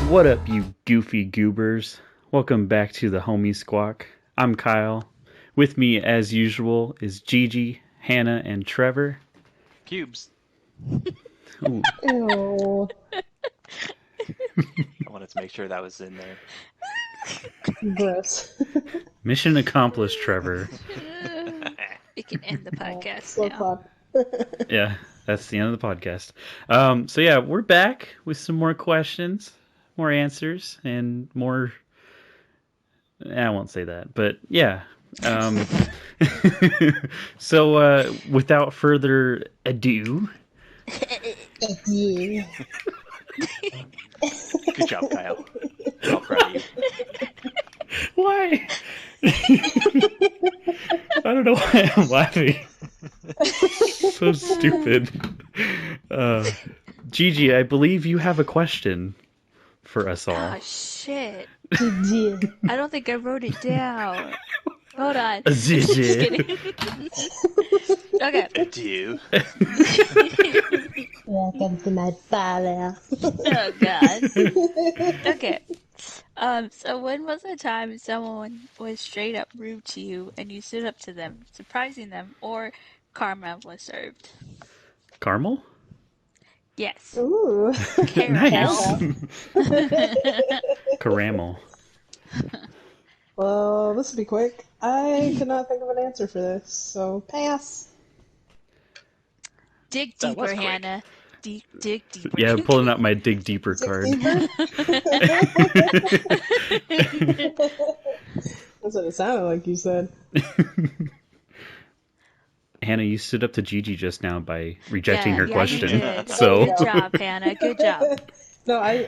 What up, you goofy goobers? Welcome back to the homie Squak. I'm Kyle. With me, as usual, is Gigi, Hannah, and Trevor. Cubes. Ooh. Ew. I wanted to make sure that was in there. Gross. Mission accomplished, Trevor. We can end the podcast Slow now. clap. Yeah, that's the end of the podcast. So yeah, we're back with some more questions, more answers, and more. I won't say that, but yeah. So without further ado, Yeah. Good job, Kyle. I'm all proud of you. why? I don't know why I'm laughing. So stupid. Gigi, I believe you have a question for us all. Oh shit! Yeah. I don't think I wrote it down. Hold on. Gigi. Just kidding. Okay. Do. Welcome to my parlor. Oh god. Okay. So when was the time someone was straight up rude to you and you stood up to them, surprising them, or karma was served? Caramel? Yes. Ooh. Nice. Caramel. Caramel. Well, this will be quick. I could not think of an answer for this, so pass. Dig That was deeper, quick. Hannah. Dig deeper. Yeah, I'm pulling out my dig deeper Dig card. deeper? That's what it sounded like you said. Hannah, you stood up to Gigi just now by rejecting her you question. did. So Good job, Hannah. Good job. No, I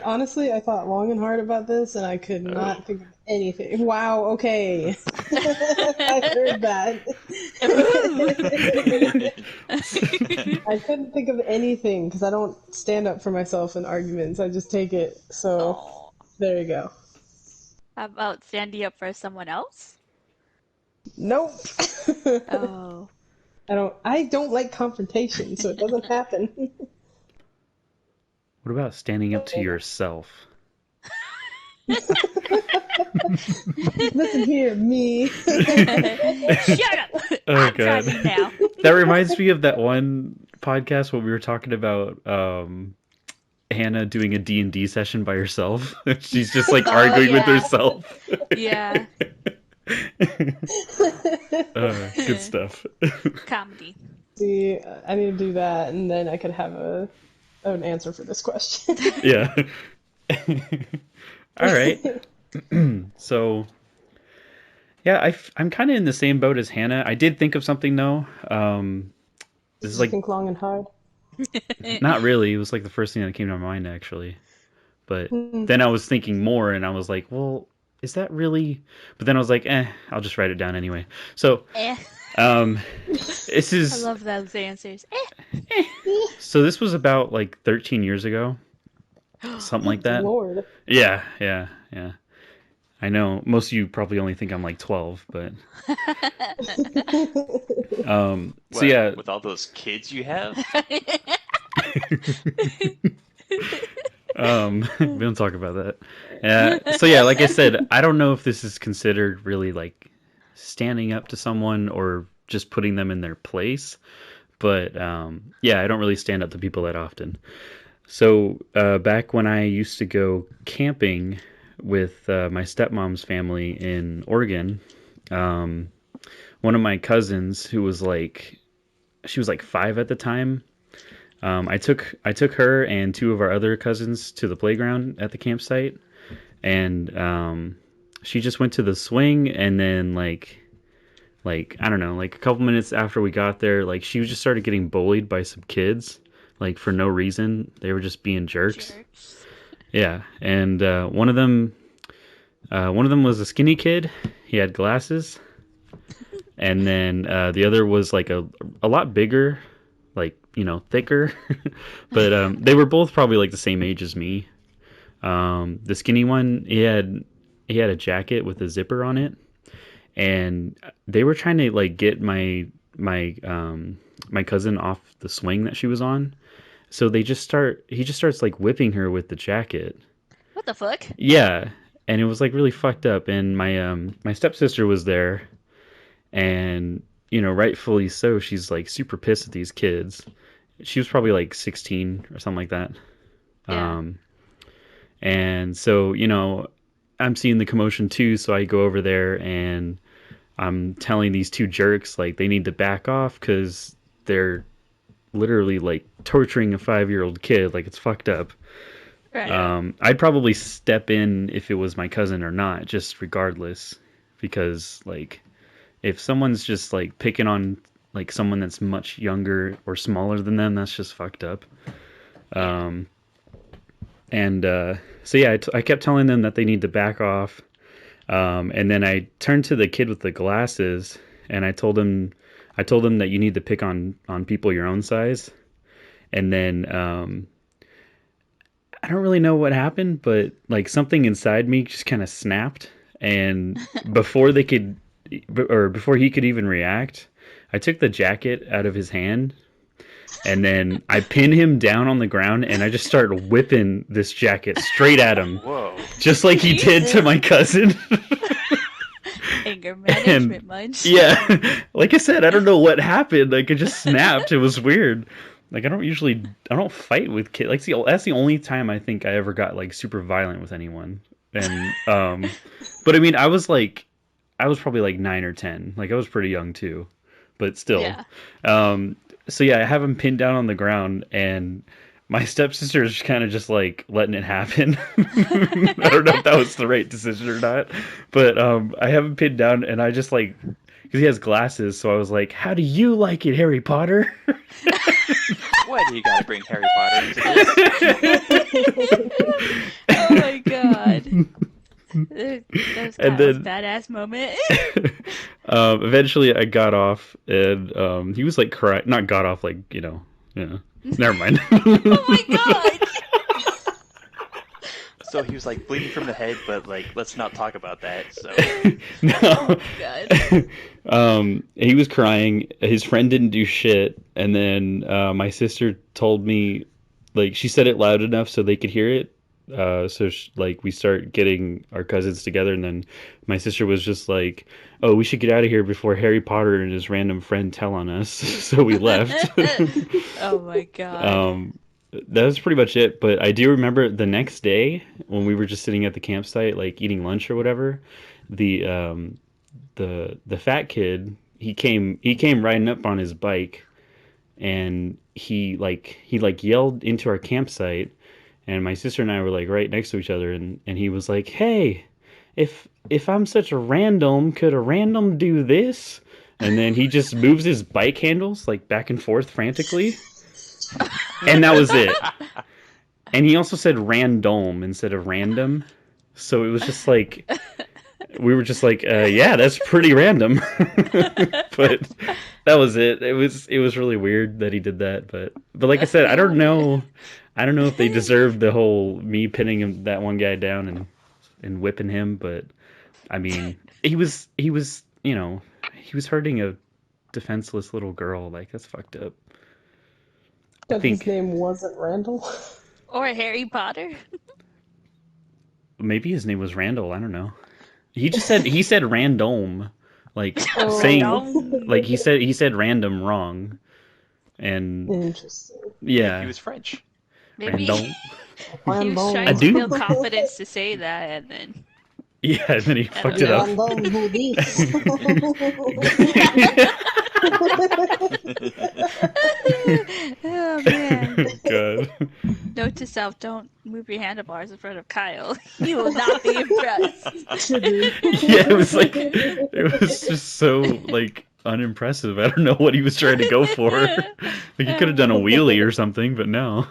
thought long and hard about this, and I could not think of anything. Wow, okay. I heard that. I couldn't think of anything because I don't stand up for myself in arguments. I just take it. So Oh. there you go. How about standing up for someone else? Nope. Oh. I don't like confrontation, so it doesn't happen. what about standing up to yourself? Listen here, me. Shut up! Oh, I'm God. driving now. That reminds me of that one podcast where we were talking about Hannah doing a D&D session by herself. She's just like arguing with yeah. herself. Yeah, Good stuff. comedy. See, I need to do that, and then I could have an answer for this question. Yeah. All right. So, yeah, I'm kind of in the same boat as Hannah. I did think of something though. This is like Think long and hard. not really. It was like the first thing that came to my mind actually. But Hmm. then I was thinking more, and I was like, well, is that really? But then I was like, I'll just write it down anyway. So, Eh. this I is love those answers. so this was about like 13 years ago, something like that. Lord. Yeah. I know most of you probably only think I'm like 12, but so What, yeah, with all those kids you have? we don't talk about that. So yeah, like I said, I don't know if this is considered really like standing up to someone or just putting them in their place, but yeah, I don't really stand up to people that often. So back when I used to go camping with my stepmom's family in Oregon, one of my cousins who was like, she was like 5 at the time. I took her and 2 of our other cousins to the playground at the campsite, and she just went to the swing, and then like I don't know, like a couple minutes after we got there, like she just started getting bullied by some kids, like for no reason. They were just being jerks. Yeah, and one of them was a skinny kid. He had glasses, and then the other was like a lot bigger, like, you know, thicker. But they were both probably like the same age as me. The skinny one, he had a jacket with a zipper on it, and they were trying to like get my cousin off the swing that she was on. So he just starts like whipping her with the jacket. What the fuck? Yeah, and it was like really fucked up. And my stepsister was there, and rightfully so. She's like super pissed at these kids. She was probably like 16 or something like that. Yeah. Um, and so I'm seeing the commotion too. So I go over there and I'm telling these two jerks like they need to back off because they're literally like torturing a 5-year-old kid. Like it's fucked up. Right. I'd probably step in if it was my cousin or not, just regardless, because like if someone's just like picking on like someone that's much younger or smaller than them, that's just fucked up. Yeah. And so yeah, I kept telling them that they need to back off. And then I turned to the kid with the glasses, and I told him that you need to pick on people your own size. And then I don't really know what happened, but like something inside me just kind of snapped, and before they could, or before he could even react, I took the jacket out of his hand, and then I pinned him down on the ground, and I just started whipping this jacket straight at him, Whoa. just like he did to my cousin. Anger And management munch. yeah, like I said, I don't know what happened. Like it just snapped. It was weird. Like I don't fight with kids. Like that's the only time I think I ever got like super violent with anyone. And but I mean, I was probably like 9 or 10. Like I was pretty young too, but still. Yeah. So yeah, I have him pinned down on the ground, and my stepsister is kind of just like letting it happen. I don't know if that was the right decision or not, but I have him pinned down, and I just like because he has glasses, so I was like, "How do you like it, Harry Potter?" Why do you gotta bring Harry Potter into this? Oh my god. That was And Kyle's then badass moment. eventually I got off, and he was like crying. Not got off, like never mind. Oh my god. So he was like bleeding from the head, but like let's not talk about that. So No. God. He was crying. His friend didn't do shit, and then my sister told me, like she said it loud enough so they could hear it. Like we start getting our cousins together, and then my sister was just like, "Oh, we should get out of here before Harry Potter and his random friend tell on us." So we left. Oh my god. That was pretty much it. But I do remember the next day when we were just sitting at the campsite, like eating lunch or whatever. The fat kid, he came riding up on his bike, and he yelled into our campsite, and my sister and I were like right next to each other, and he was like, "Hey, if I'm such a random, could a random do this?" And then he just moves his bike handles like back and forth frantically. And that was it. And he also said random instead of random. So it was just like, we were just like, yeah, that's pretty random. But that was it. It was really weird that he did that. But like I said, I don't know if they deserved the whole me pinning that one guy down and whipping him. But I mean, he was hurting a defenseless little girl. Like that's fucked up. But his think name wasn't Randall. Or Harry Potter. maybe his name was Randall. I don't know. He said random, like Oh, saying Random. like he said random wrong, and interesting. yeah, he was French. Maybe random. he was Random. trying I to do. build confidence to say that, and then Yeah, and then he I fucked don't it up. Random who this? oh man. God. Note to self: don't move your handlebars in front of Kyle. He will not be impressed. Yeah, it was just so like unimpressive. I don't know what he was trying to go for. Like he could have done a wheelie or something, but no.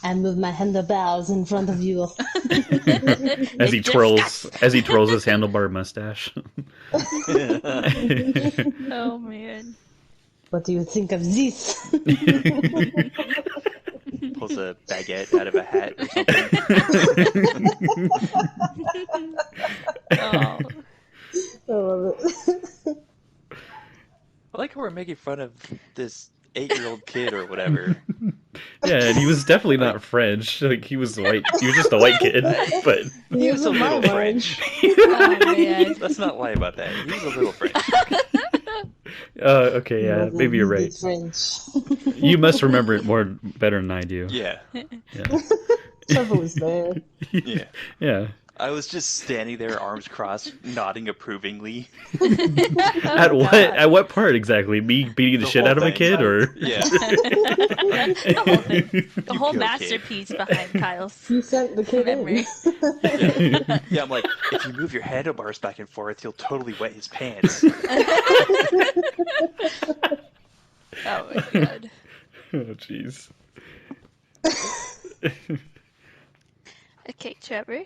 I move my handlebars in front of you. As he twirls his handlebar mustache. Oh man. What do you think of this? Pulls a baguette out of a hat or something. Oh. I love it. I like how we're making fun of this 8-year-old kid or whatever. Yeah, and he was definitely Like, not French. Like he was white. He was just a white kid. But He he was was a in my little mind. French. Oh man. Let's not lie about that. He was a little French. okay, He yeah, wasn't maybe you're really right. French. You must remember it more better than I do. Yeah, Yeah. Trevor was there. yeah. Yeah. I was just standing there, arms crossed, nodding approvingly. Oh At what god. at what part exactly? Me beating the The shit whole out of a thing. kid, or Yeah. The whole thing. The You whole go, kid. masterpiece behind Kyle's You sent the kid memory. Yeah. Yeah, I'm like, if you move your handlebars back and forth, you'll totally wet his pants. Oh my god. oh jeez. Okay, Trevor.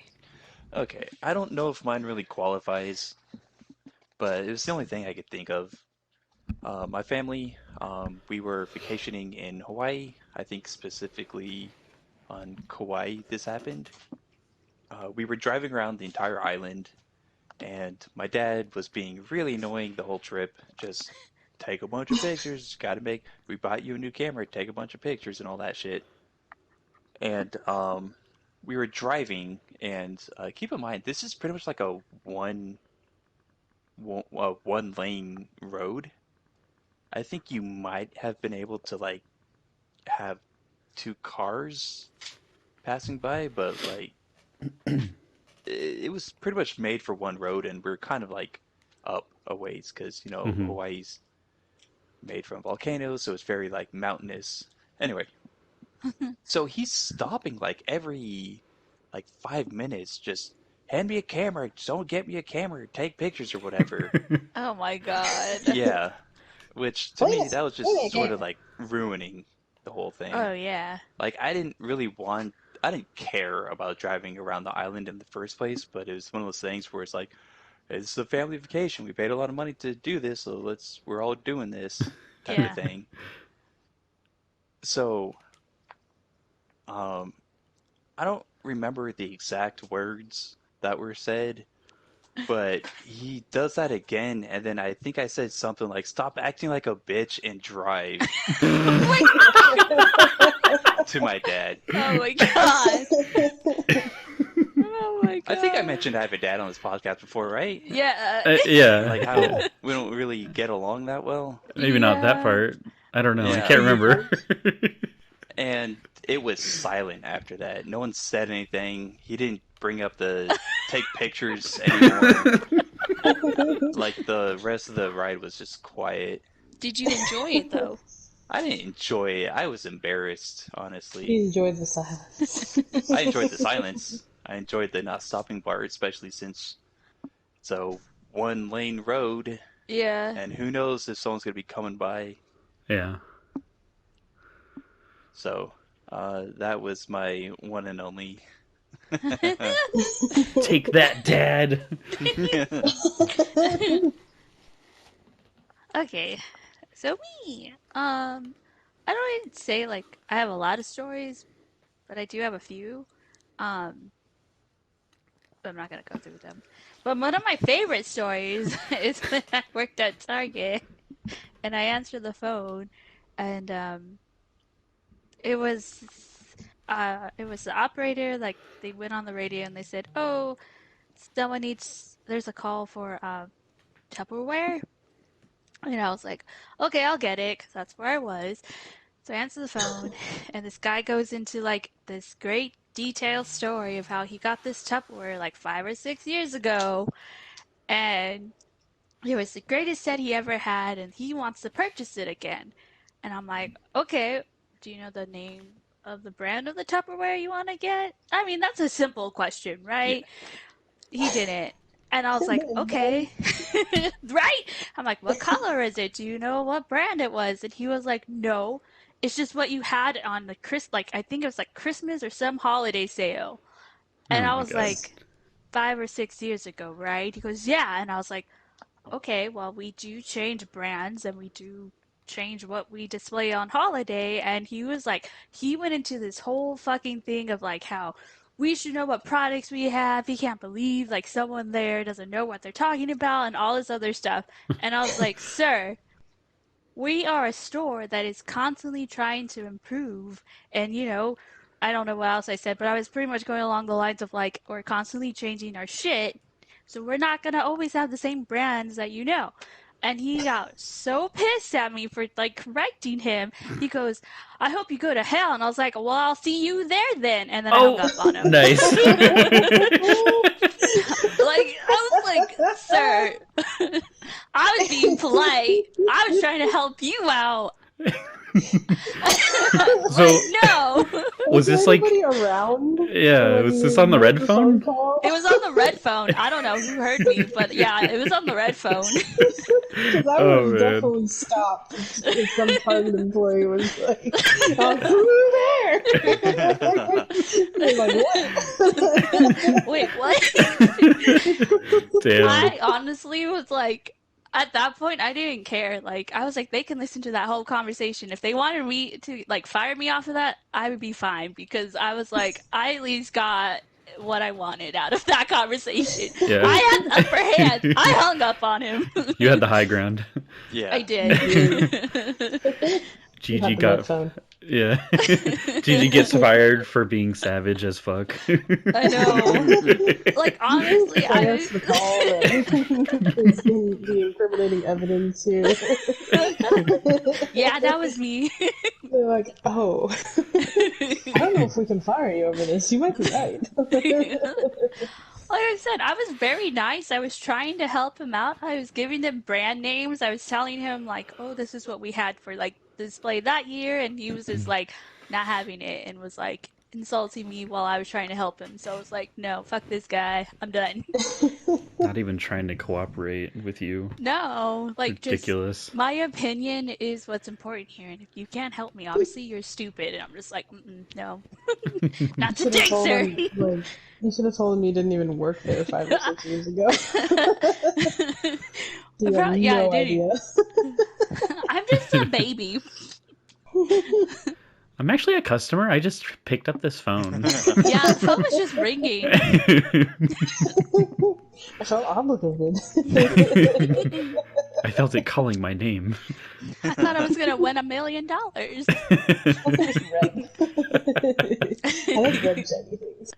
Okay, I don't know if mine really qualifies, but it was the only thing I could think of. My family, we were vacationing in Hawaii. I think specifically on Kauai this happened. We were driving around the entire island, and my dad was being really annoying the whole trip. Just take a bunch of pictures, gotta make, we bought you a new camera, take a bunch of pictures and all that shit. And we were driving, and keep in mind, this is pretty much like a one lane road. I think you might have been able to like have two cars passing by, but like it was pretty much made for one road, and we're kind of like up a ways because hmm Hawaii's made from volcanoes, so it's very like mountainous. Anyway, so he's stopping like every like 5 minutes, just hand me a camera, don't get me a camera, take pictures or whatever. Oh my god. Yeah, which to me Please, that was give me just a sort of camera. like ruining the whole thing. Oh yeah. Like I didn't care about driving around the island in the first place, but it was one of those things where it's like, hey, this is a family vacation. We paid a lot of money to do this, so we're all doing this type of Yeah. thing. So, um, I don't remember the exact words that were said, but he does that again, and then I think I said something like, "Stop acting like a bitch and drive," to my dad. Oh my god. Oh my I think I god. mentioned I have a dad on this podcast before, right? Yeah. Like yeah. how we don't really get along that well. Maybe not that Yeah. part. I don't know. I Yeah. can't remember. And it was silent after that. No one said anything. He didn't bring up the take pictures anymore. Like the rest of the ride was just quiet. Did you enjoy it though? I didn't enjoy it. I was embarrassed, He honestly. enjoyed the silence. I enjoyed the silence. I enjoyed the not stopping part, especially since it's a one lane road, Yeah. and who knows if someone's gonna be coming by. yeah. So, that was my one and only. Take that, Dad. Okay. So me. I don't even say like I have a lot of stories, but I do have a few. Um, but I'm not gonna go through them. But one of my favorite stories is when I worked at Target and I answered the phone, and it was the operator. Like they went on the radio and they said, "Oh, someone needs. There's a call for Tupperware." And I was like, "Okay, I'll get it," because that's where I was. So I answer the phone, and this guy goes into like this great detailed story of how he got this Tupperware like 5 or 6 years ago, and it was the greatest set he ever had, and he wants to purchase it again. And I'm like, okay, do you know the name of the brand of the Tupperware you want to get? I mean, that's a simple question, Yeah. right? He didn't. And I was Come like, on, okay. buddy. Right? I'm like, what color is it? Do you know what brand it was? And he was like, no. It's just what you had on the like I think it was like Christmas or some holiday sale. And Oh I my was god. like, 5 or 6 years ago, right? He goes, yeah. And I was like, okay, well, we do change brands and we do change what we display on holiday. And he was like, he went into this whole fucking thing of like how we should know what products we have. He can't believe like someone there doesn't know what they're talking about and all this other stuff. And I was like, sir, we are a store that is constantly trying to improve. And, I don't know what else I said, but I was pretty much going along the lines of like, we're constantly changing our shit. So we're not going to always have the same brands that you know. And he got so pissed at me for like correcting him. He goes, I hope you go to hell. And I was like, well, I'll see you there then. And then I hung Oh, up on him. nice. Like, I was like, sir, I was being polite. I was trying to help you out. So Like, no. was there this like, anybody around yeah, when was this you on the made red the phone phone? call? It was on the red phone. I don't know who heard me, but yeah, it was on the red phone. Because I would Oh have man. definitely stopped if some target employee was like, "Who there?" You're like, what? Wait, what? Damn. I honestly was like, at that point, I didn't care. Like, I was like, they can listen to that whole conversation. If they wanted me to, like, fire me off of that, I would be fine. Because I was like, I at least got what I wanted out of that conversation. Yeah. I had the upper hand. I hung up on him. You had the high ground. Yeah. I did. You Gigi had the red got, phone. yeah. Gigi gets fired for being savage as fuck. I know. Like, honestly, I guess the call is the incriminating evidence here. yeah, that was me. They're like, oh, I don't know if we can fire you over this. You might be right. Like I said, I was very nice. I was trying to help him out. I was giving him brand names. I was telling him like, "Oh, this is what we had for like display that year," and he was just like not having it and was like insulting me while I was trying to help him. So I was like, "No, fuck this guy. I'm done." Not even trying to cooperate with you. No, like Ridiculous. just my opinion is what's important here, and if you can't help me, obviously you're stupid. And I'm just like, no, not Should have today, told sir. him, like, you should have told him you didn't even work there 5 or 6 years ago. You have Yeah, I no did. idea. I'm just a baby. I'm actually a customer. I just picked up this phone. Yeah, the phone was just ringing. I felt obligated. I felt it calling my name. I thought I was gonna win $1 million. Red. I like red shiny things.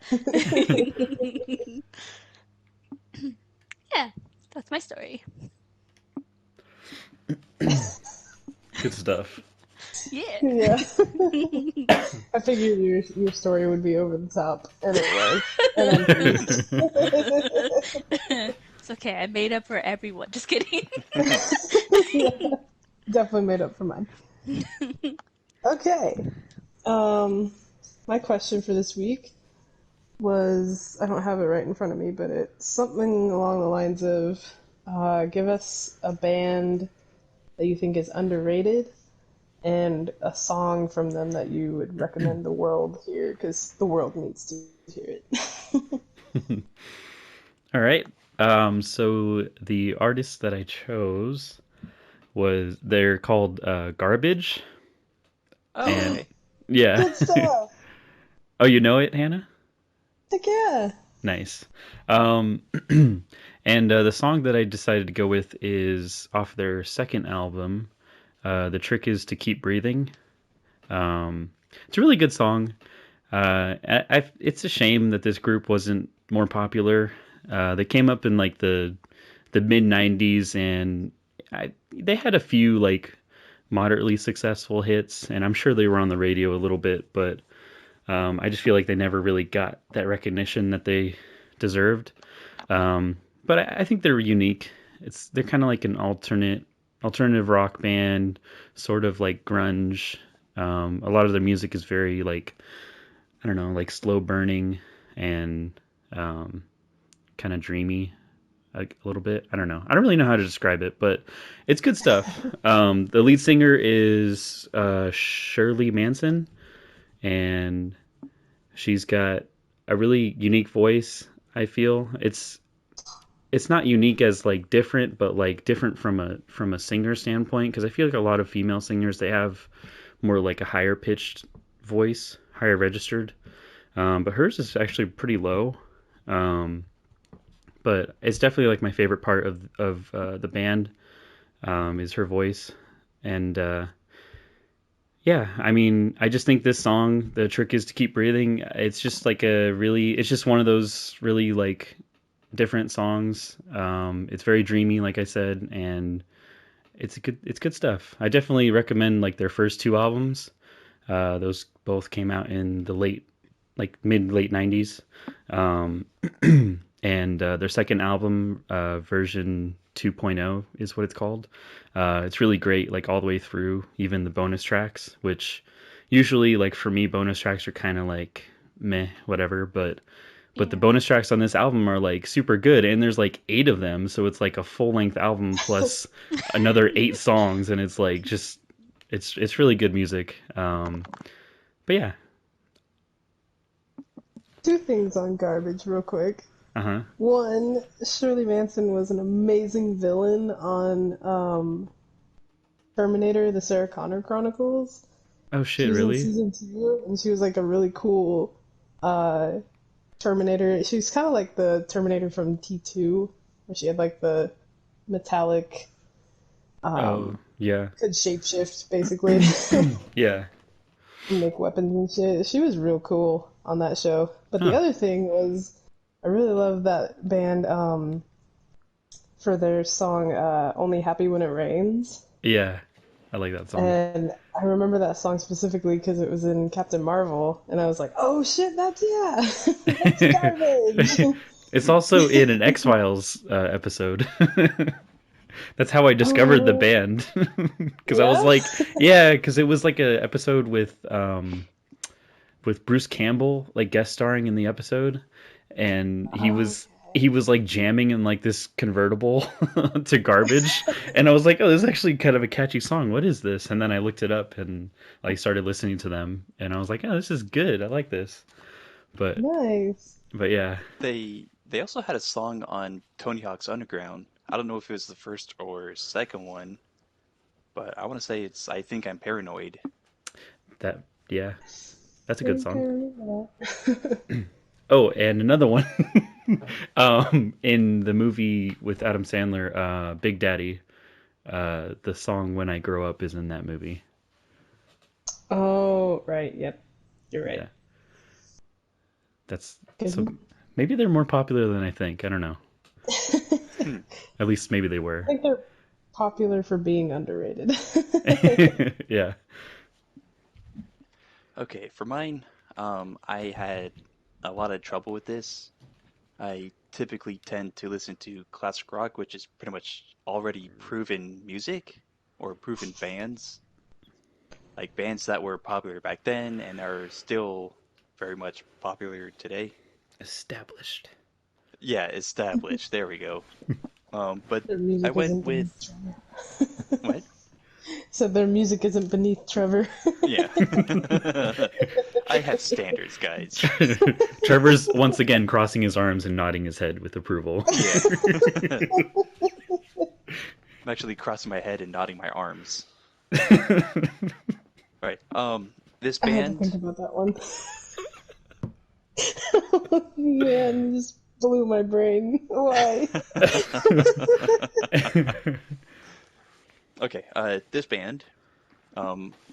Yeah, that's my story. Good stuff. Yeah. Yeah. I figured your story would be over the top, and it was. And I'm pleased. It's okay. I made up for everyone. Just kidding. Yeah, definitely made up for mine. Okay. My question for this week was, I don't have it right in front of me, but it's something along the lines of, give us a band that you think is underrated and a song from them that you would recommend the world hear, because the world needs to hear it. All right. So the artist that I chose they're called Garbage. Oh, And okay. yeah. Good stuff. Oh, you know it, Hannah? Heck yeah. Nice. And the song that I decided to go with is off their second album. The Trick is to Keep Breathing. It's a really good song. It's a shame that this group wasn't more popular. They came up in like the mid '90s, and they had a few like moderately successful hits, and I'm sure they were on the radio a little bit, but I just feel like they never really got that recognition that they deserved. But I think they're unique. They're kind of like an alternative rock band, sort of like grunge. A lot of their music is very like, I don't know, like slow burning and kind of dreamy a little bit. I don't know. I don't really know how to describe it, but it's good stuff. The lead singer is Shirley Manson, and she's got a really unique voice. I feel it's not unique as like different, but like different from a singer standpoint, because I feel like a lot of female singers, they have more like a higher pitched voice, higher registered, but hers is actually pretty low. But it's definitely like my favorite part of the band, is her voice. And yeah, I mean, I just think this song, "The Trick Is to Keep Breathing," it's just like it's just one of those really like different songs. It's very dreamy, like I said, and it's good stuff. I definitely recommend like their first two albums. Those both came out in the mid late '90s, um, and their second album, version 2.0, is what it's called. It's really great, like all the way through, even the bonus tracks, which usually, like for me, bonus tracks are kind of like meh, whatever. But the Yeah. bonus tracks on this album are like super good, and there's like eight of them, so it's like a full length album plus another eight songs, and it's like just it's really good music. But yeah, Two things on garbage, real quick. uh huh. One, Shirley Manson was an amazing villain on Terminator: The Sarah Connor Chronicles. Oh She shit, was in really? season 2, and she was like a really cool uh, Terminator. She was kind of like the Terminator from T2, where she had like the metallic, Oh um, yeah, could shapeshift basically, yeah. and make weapons and shit. She was real cool on that show. But the Huh. other thing was, I really love that band for their song "Only Happy When It Rains." Yeah, I like that song. And I remember that song specifically because it was in Captain Marvel, and I was like, "Oh shit, that's yeah, that's garbage." It's also in an X Files episode. That's how I discovered the Oh band. Because I was yeah. like, yeah, because it was like a episode with Bruce Campbell like guest starring in the episode, and Okay. he was like jamming in like this convertible to Garbage, and I was like, oh, this is actually kind of a catchy song. What is this? And then I looked it up and like started listening to them, and I was like, oh, this is good. I like this. But Nice. yeah, They also had a song on Tony Hawk's Underground. I don't know if it was the first or second one, but I want to say it's I Think I'm Paranoid. that yeah, that's a good Think I song. remember that. Oh, and another one, in the movie with Adam Sandler, Big Daddy. The song "When I Grow Up" is in that movie. Oh right, yep, you're right. Yeah, that's Good so. one. Maybe they're more popular than I think. I don't know. Hmm. At least maybe they I were. think they're popular for being underrated. Yeah. Okay, for mine, I had a lot of trouble with this. I typically tend to listen to classic rock, which is pretty much already proven music or proven bands, like bands that were popular back then and are still very much popular today. Established. Yeah, established. There we go. But Their I music went isn't with beneath Trevor. what? So their music isn't beneath Trevor. Yeah. I have standards, guys. Trevor's once again crossing his arms and nodding his head with approval. Yeah. I'm actually crossing my head and nodding my arms. Right. This I had to band, think about that one. Man, you just blew my brain. Why? okay, this band,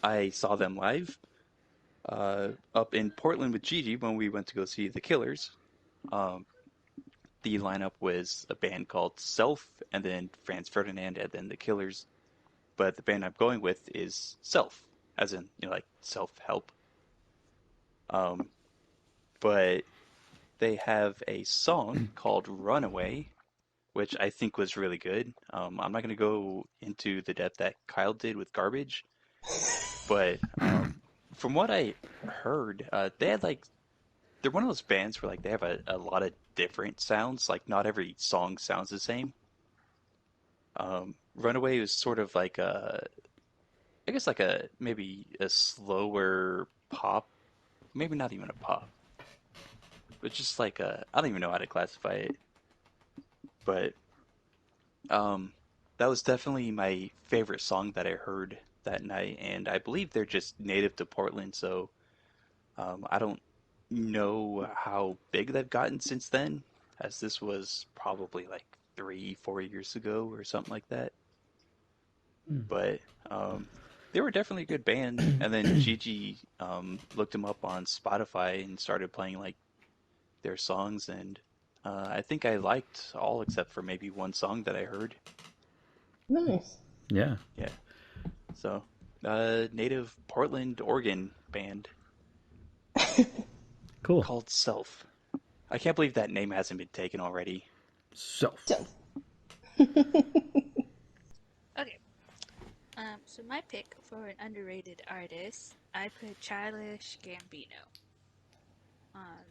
I saw them live, up in Portland with Gigi when we went to go see The Killers. Um, the lineup was a band called Self, and then Franz Ferdinand, and then The Killers. But the band I'm going with is Self, as in, like self-help. Um, but they have a song called Runaway, which I think was really good. I'm not going to go into the depth that Kyle did with Garbage, but from what I heard, they had like they're one of those bands where like they have a lot of different sounds. Like not every song sounds the same. Runaway is sort of like I guess like a maybe a slower pop, maybe not even a pop, but just like I don't even know how to classify it, but um, that was definitely my favorite song that I heard that night, and I believe they're just native to Portland, so I don't know how big they've gotten since then, as this was probably like 3, 4 years ago or something like that. but they were definitely a good band. And then Gigi looked them up on Spotify and started playing like their songs, and I think I liked all except for maybe one song that I heard. Nice. Yeah. Yeah, so native Portland, Oregon band Cool. called Self. I can't believe that name hasn't been taken already. Self. So, Okay. So my pick for an underrated artist, I put Childish Gambino. Um,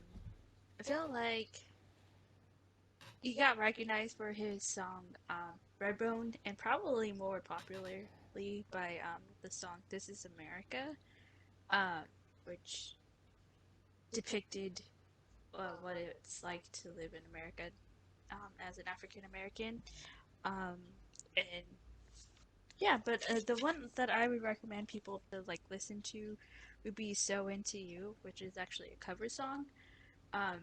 I feel like he got recognized for his song Redbone, and probably more popularly by the song This Is America, um, which depicted what it's like to live in America as an African American. Um, and yeah, but the one that I would recommend people to like listen to would be "So Into You," which is actually a cover song. Um,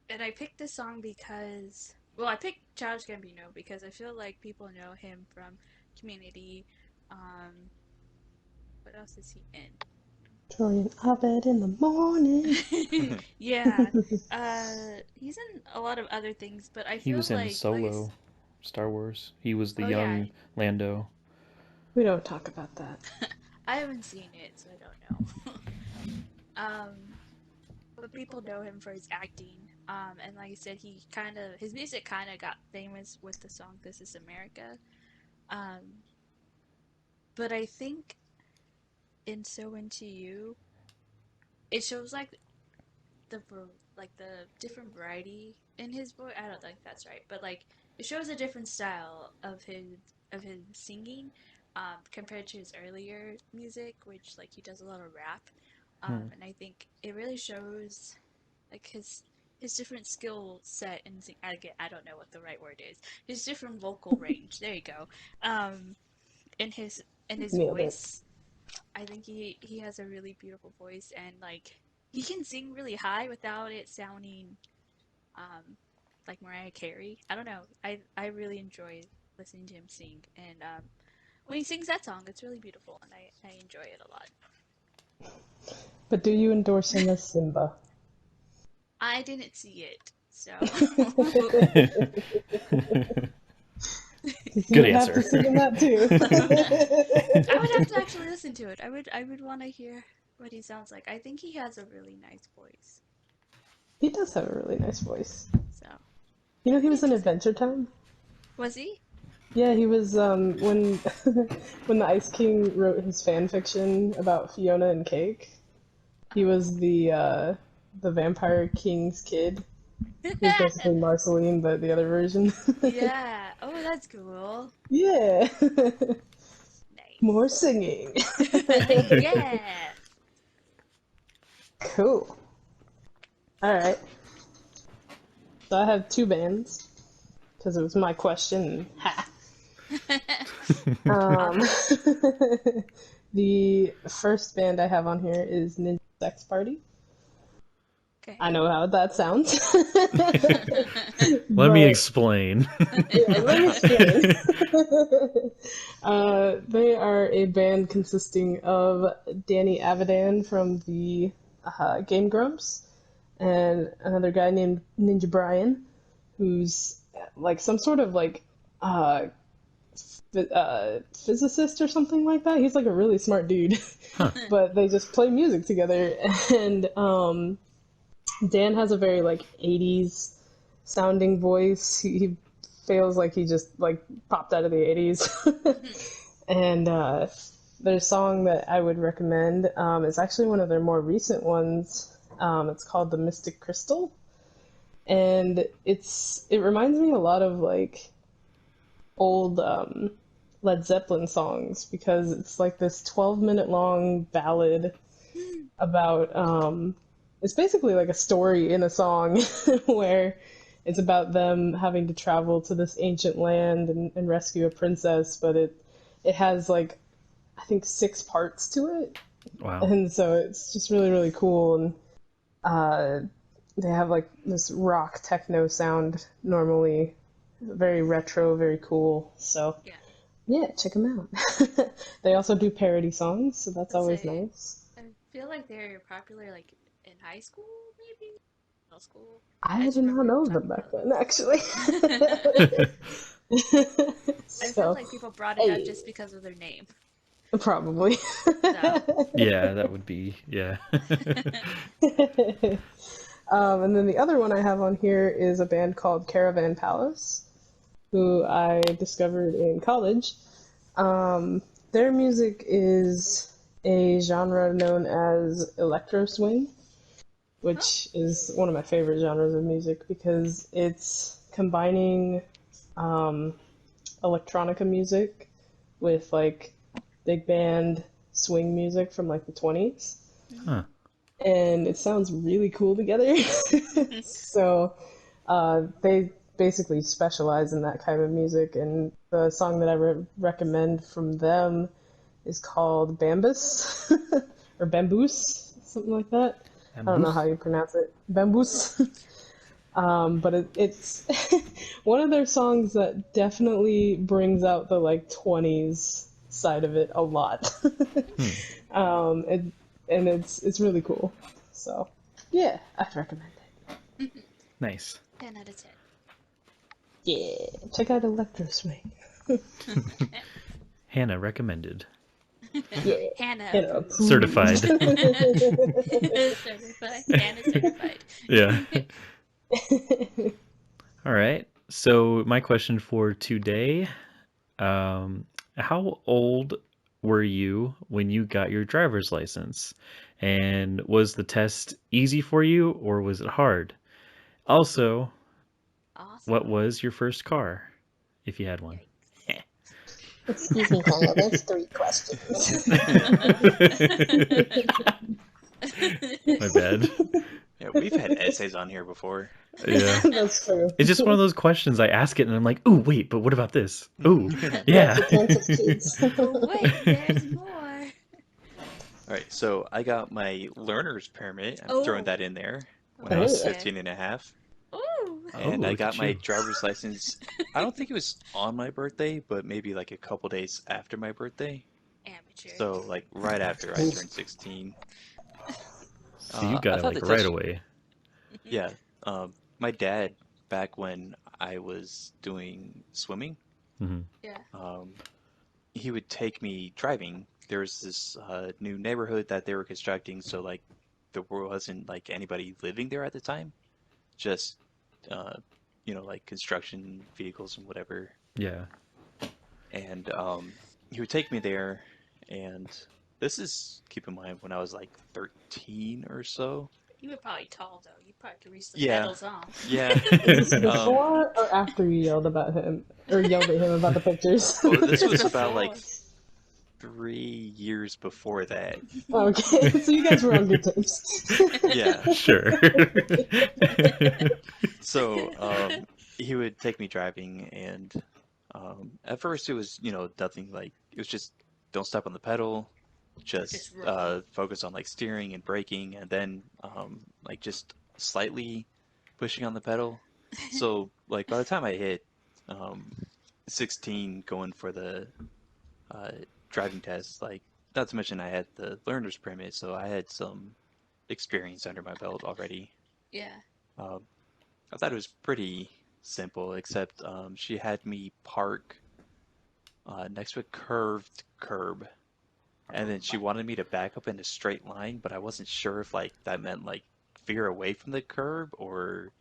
and I picked this song because, well, I picked Childish Gambino because I feel like people know him from Community. Um, what else is he Troy and Abed in the morning. in? Yeah, he's in a lot of other things, but I He feel was in like Solo, Star Wars. He was the oh yeah, young Lando. We don't talk about that. I haven't seen it, so I don't know. But people know him for his acting. And like I said, his music kind of got famous with the song "This Is America." Um, but I think in "So Into You," it shows the like the different variety in his voice. I don't think that's right, but like it shows a different style of his singing compared to his earlier music, which like he does a lot of rap. And I think it really shows like his different skill set and I don't know what the right word is. His different vocal range. There you go. Um, in his Nailed it. voice, I think he has a really beautiful voice and like he can sing really high without it sounding um like Mariah Carey. I don't know. I really enjoy listening to him sing, and when he sings that song, it's really beautiful, and I enjoy it a lot. But do you endorse him as Simba? I didn't see it, so You Good would have to answer. sing in that too. I would have to actually listen to it. I would want to hear what he sounds like. I think he has a really nice voice. He does have a really nice voice. So, You know, he be was in interesting. Adventure Time. Was he? Yeah, he was when when the Ice King wrote his fan fiction about Fiona and Cake. He was the Vampire King's kid. He was basically Marceline, but the other version. Yeah. Oh, that's cool. Yeah. More Nice. singing. Yeah. Cool. All right. So I have two bands because it was my question. Ha. Um, the first band I have on here is Ninja Sex Party. Okay. I know how that sounds. Let me But explain. yeah, let me explain. They are a band consisting of Danny Avidan from the Game Grumps and another guy named Ninja Brian, who's like some sort of like uh, physicist or something like that. He's like a really smart dude, Huh. but they just play music together. And Dan has a very like 80s sounding voice. He feels like he just like popped out of the 80s. And their song that I would recommend is actually one of their more recent ones. It's called The Mystic Crystal, and it reminds me a lot of like old Led Zeppelin songs because it's like this 12-minute long ballad about it's basically like a story in a song where it's about them having to travel to this ancient land and rescue a princess, but it has like I think 6 parts to it, Wow. and so it's just really really cool. And uh, they have like this rock techno sound normally, very retro, very cool. So Yeah. Yeah, check them out. They also do parody songs, so that's Let's always say, nice. I feel like they're popular like in high school, maybe middle school. I I just did not remember know them talking back about then, actually. them. I feel So, like people brought it up hey, just because of their name. probably. So, Yeah, that would be, yeah. And then the other one I have on here is a band called Caravan Palace, who I discovered in college. Their music is a genre known as electro swing, oh, which is one of my favorite genres of music because it's combining um, electronica music with like big band swing music from like the 20s, Huh. and it sounds really cool together. So they basically specialize in that kind of music, and the song that I recommend from them is called Bambus or Bamboos, something like that. I don't know how Bamboos? you pronounce it. Bamboos. But it's one of their songs that definitely brings out the like 20s side of it a lot. Hmm. it, and it's really cool. So yeah, I'd recommend it. Nice. 10 out of 10. Yeah, check out Electro Swing. Hannah recommended. Yeah, Hannah and approved. approved. Certified. Certified. Hannah certified. Yeah. All right. So my question for today, how old were you when you got your driver's license? And was the test easy for you or was it hard? Also, Awesome. what was your first car, if you had one? Yikes. Excuse me, Hannah, that's 3 questions. My bad. Yeah, we've had essays on here before. Yeah. That's true. It's just one of those questions I ask it and I'm like, "Ooh, wait, but what about this? Ooh, Yes, yeah." it can teach kids. But wait, there's more. All right, so I got my learner's permit. I'm throwing Oh, that in there when I Oh, was Nice. yeah. 15 and a half. ooh. Oh, And I look got at my you. driver's license. I don't think it was on my birthday, but maybe like a couple days after my birthday. Amateur. So like right after I turned 16. So you got I it thought like the right test, away. yeah. My dad, back when I was doing swimming, Hmm. Yeah. um, he would take me driving. There was this new neighborhood that they were constructing, so like there wasn't like anybody living there at the time, just uh, like construction vehicles and whatever. Yeah. And he would take me there, and this is, keep in mind, when I was like 13 or so. You were probably tall though. You probably could reach the Yeah, pedals on. yeah. Is this Um, before or after you yelled about him or yelled at him about the pictures? well, this Just was about like before. 3 years before that. Okay, so you guys were on good terms. Yeah. Sure. So he would take me driving, and at first it was, nothing like, it was just don't step on the pedal, just Just roll. focus on like steering and braking, and then like just slightly pushing on the pedal. So like by the time I hit um, 16 going for the uh, driving test, like not to mention I had the learner's permit, so I had some experience under my belt already. Yeah. Um, I thought it was pretty simple, except she had me park next to a curved curb, and then she wanted me to back up in a straight line, but I wasn't sure if like that meant like veer away from the curb or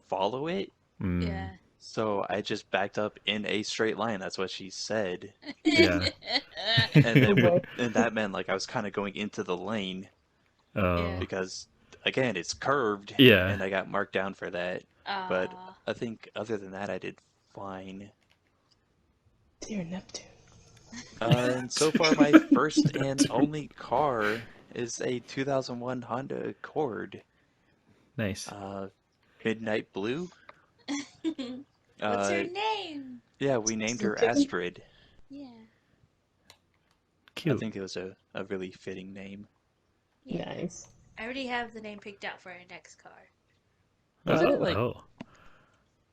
follow it. Mm, Yeah. So I just backed up in a straight line. That's what she said. yeah. And Oh then boy. and that meant like I was kind of going into the lane Yeah. Oh, because again, it's curved yeah. and I got marked down for that. But Aw. I think other than that, I did fine. Dear Neptune. And so far, my first and only car is a 2001 Honda Accord, Nice. uh, Midnight Blue. What's her Uh, name? yeah, we named Some her kitten? Astrid. Yeah. I Cute. think it was a really fitting name. Yeah. Nice. I already have the name picked out for our next car. Wasn't it Oh, like oh.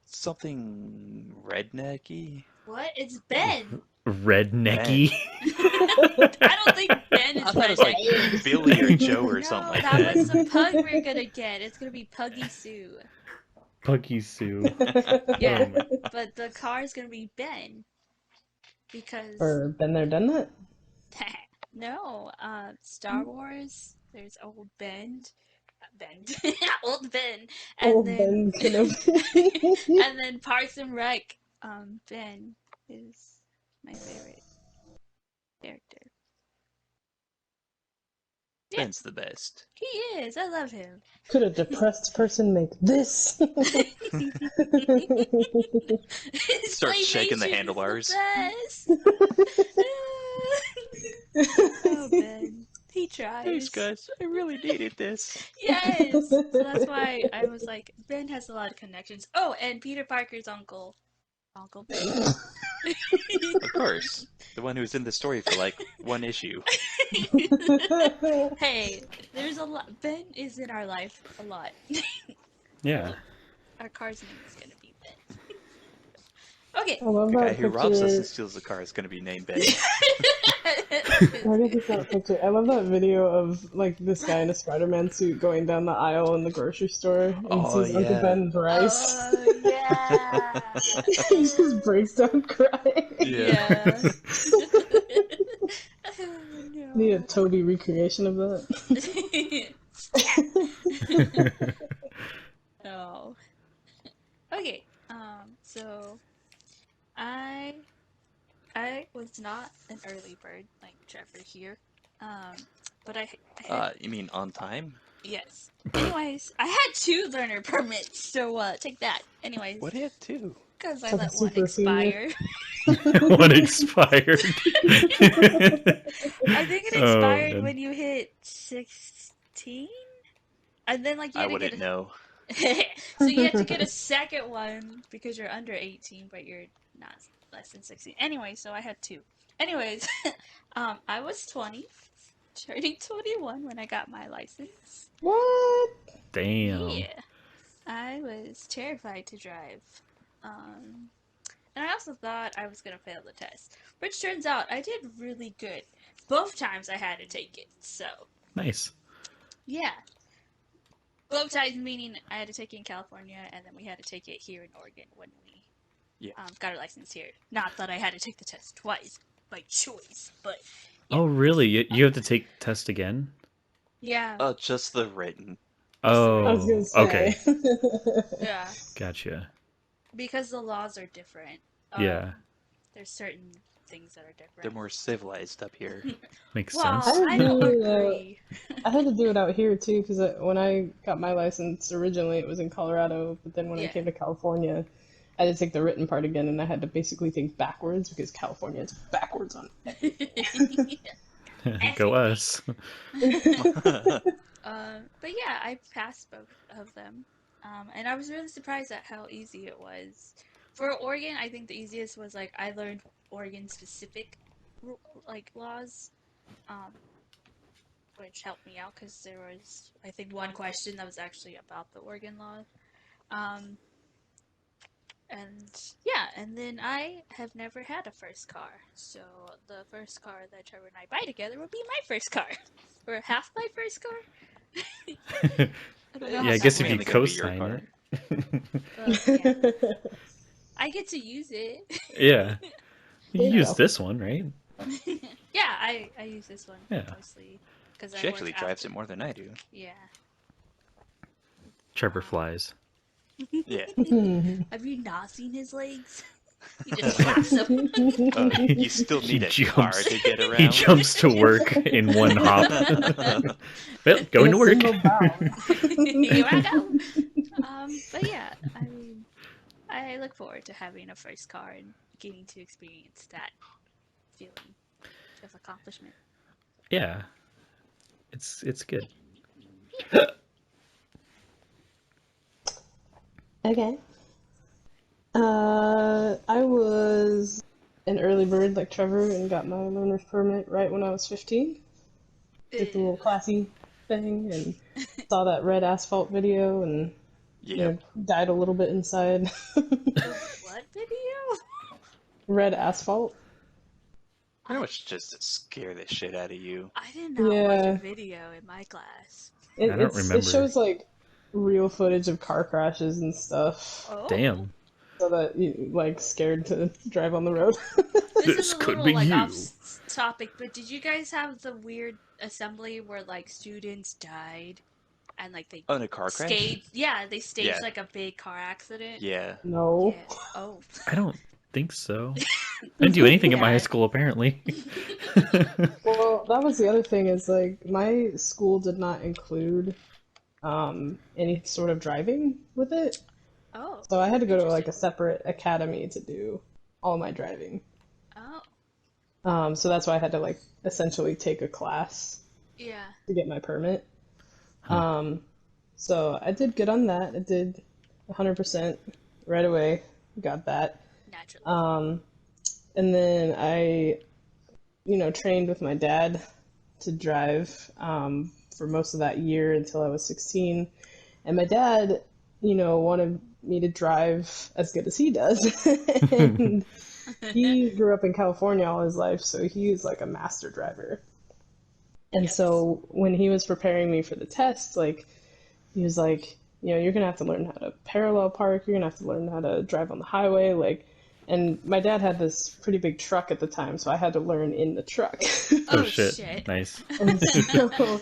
something rednecky? What? It's Ben. Rednecky. I don't think Ben I is thought it was like redneck. Billy or Joe or No, something like that was the that. pug we're gonna get. It's gonna be Puggy Sue. Puggy Sue. Yeah, Oh my. but the car is gonna be Ben because Or been there, done that. no, Star Wars. There's old Ben, old Ben, and Old then Ben Kenobi. and then Parks and Rec. Ben is my favorite character. Yeah, Ben's the best. he is. I love him. Could a depressed person make this? His Starts shaking the claymation handlebars. is the best. Oh, Ben. He Thanks, tries. guys. I really needed this. Yes. So that's why I was like, Ben has a lot of connections. Oh, and Peter Parker's uncle. Uncle Ben. Of course. The one who was in the story for like one issue. Hey, there's a lot. Ben is in our life a lot. Yeah. Our car's name is gonna be Ben. Okay. I love The guy that who robs us picture. and steals the car is going to be named Ben. I guess it's not a picture. I love that video of like this guy in a Spider-Man suit going down the aisle in the grocery store and Oh, sees Uncle yeah. Ben's rice. Oh yeah. He just breaks down crying. Yeah. Oh, Need a no. Toby recreation of that. Oh. Okay. So I was not an early bird like Trevor here. But I had You mean on time? yes. Anyways, I had 2 learner permits, so take that. Anyways, What do you have two? because I Like a let one super expire. One expired. I think it Oh, expired man. when you hit 16, and then like you I had to wouldn't get know. so you had to get a second one because you're under 18, but you're not less than 16. Anyway, so I had 2. Anyways, I was 20, turning 21 when I got my license. What? Damn. Yeah, I was terrified to drive. And I also thought I was gonna fail the test, which turns out I did really good. Both times I had to take it, so Nice. yeah. Both times meaning I had to take it in California, and then we had to take it here in Oregon when we got our license here. Not that I had to take the test twice by choice, but yeah. Oh, really? You have to take test again? Yeah. Just the written. I was Oh, gonna say. okay. Yeah. Gotcha. Because the laws are different. Yeah. There's certain things that are different. They're more civilized up here. Makes Well, sense. I don't agree. I had to do it out here too because when I got my license originally it was in Colorado, but then when I Yeah. came to California, I had to take the written part again, and I had to basically think backwards because California is backwards on everything. Go us. But yeah, I passed both of them. And I was really surprised at how easy it was. For Oregon, I think the easiest was like I learned Oregon specific like laws, which helped me out because there was I think one question that was actually about the Oregon law. And yeah, and then I have never had a first car, so the first car that Trevor and I buy together will be my first car, or half my first car. I don't know how Yeah, I that guess if works. you Mainly gonna be your co-sign car. it. Yeah. I get to use it. Yeah. You There you use go. this one, right? Yeah, I use this one Yeah. mostly because I She work actually drives after. it more than I do. Yeah. Trevor flies. Yeah. Have you not seen his legs? He just flaps them. You still need a car to get around. He jumps to work in one hop. Well, going to work. Single bound. Here I go. But yeah, I mean, I look forward to having a first car and getting to experience that feeling of accomplishment. Yeah. It's good. Okay. I was an early bird like Trevor and got my learner's permit right when I was 15. Did the little classy thing and saw that red asphalt video and Yep. died a little bit inside. The what video? Red asphalt. Pretty much just to scare the shit out of you. I did not watch a Yeah, video in my class. I don't it remember. shows like real footage of car crashes and stuff, Oh. Damn. so that you like scared to drive on the road. This is This a could little be like off you. topic, but did you guys have the weird assembly where like students died and like they Oh, in a car crash? staged, yeah, they staged Yeah. like a big car accident? Yeah. No. Yeah. Oh. I don't think so. I didn't do anything at my high Yeah. school, apparently. Well, that was the other thing is like my school did not include any sort of driving with it. Oh. So I had to go to like Interesting. a separate academy to do all my driving. Oh. So that's why I had to like essentially take a class Yeah. to get my permit. Huh. Um, so I did good on that. I did 100% right away. Got that. Naturally. And then I, trained with my dad to drive for most of that year until I was 16. And my dad, wanted me to drive as good as he does. And he grew up in California all his life, so he's like a master driver. And Yes. so when he was preparing me for the test, like, he was like, you're gonna have to learn how to parallel park, you're gonna have to learn how to drive on the highway, like, and my dad had this pretty big truck at the time, so I had to learn in the truck. Oh Oh shit. shit. Nice. And so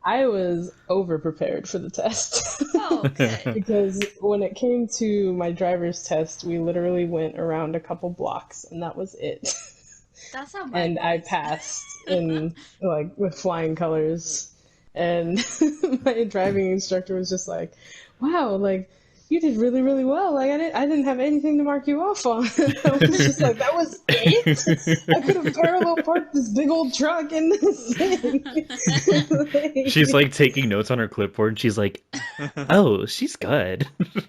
I was over prepared for the test. Oh, good. Because when it came to my driver's test, we literally went around a couple blocks and that was it. That's how mine And I was. passed in like with flying colors. And my driving instructor was just like, "Wow, like you did really, really well. Like I didn't have anything to mark you off on." I was just like, "That was it. I could have parallel parked this big old truck in this thing." She's like taking notes on her clipboard and she's like, oh, she's good. We're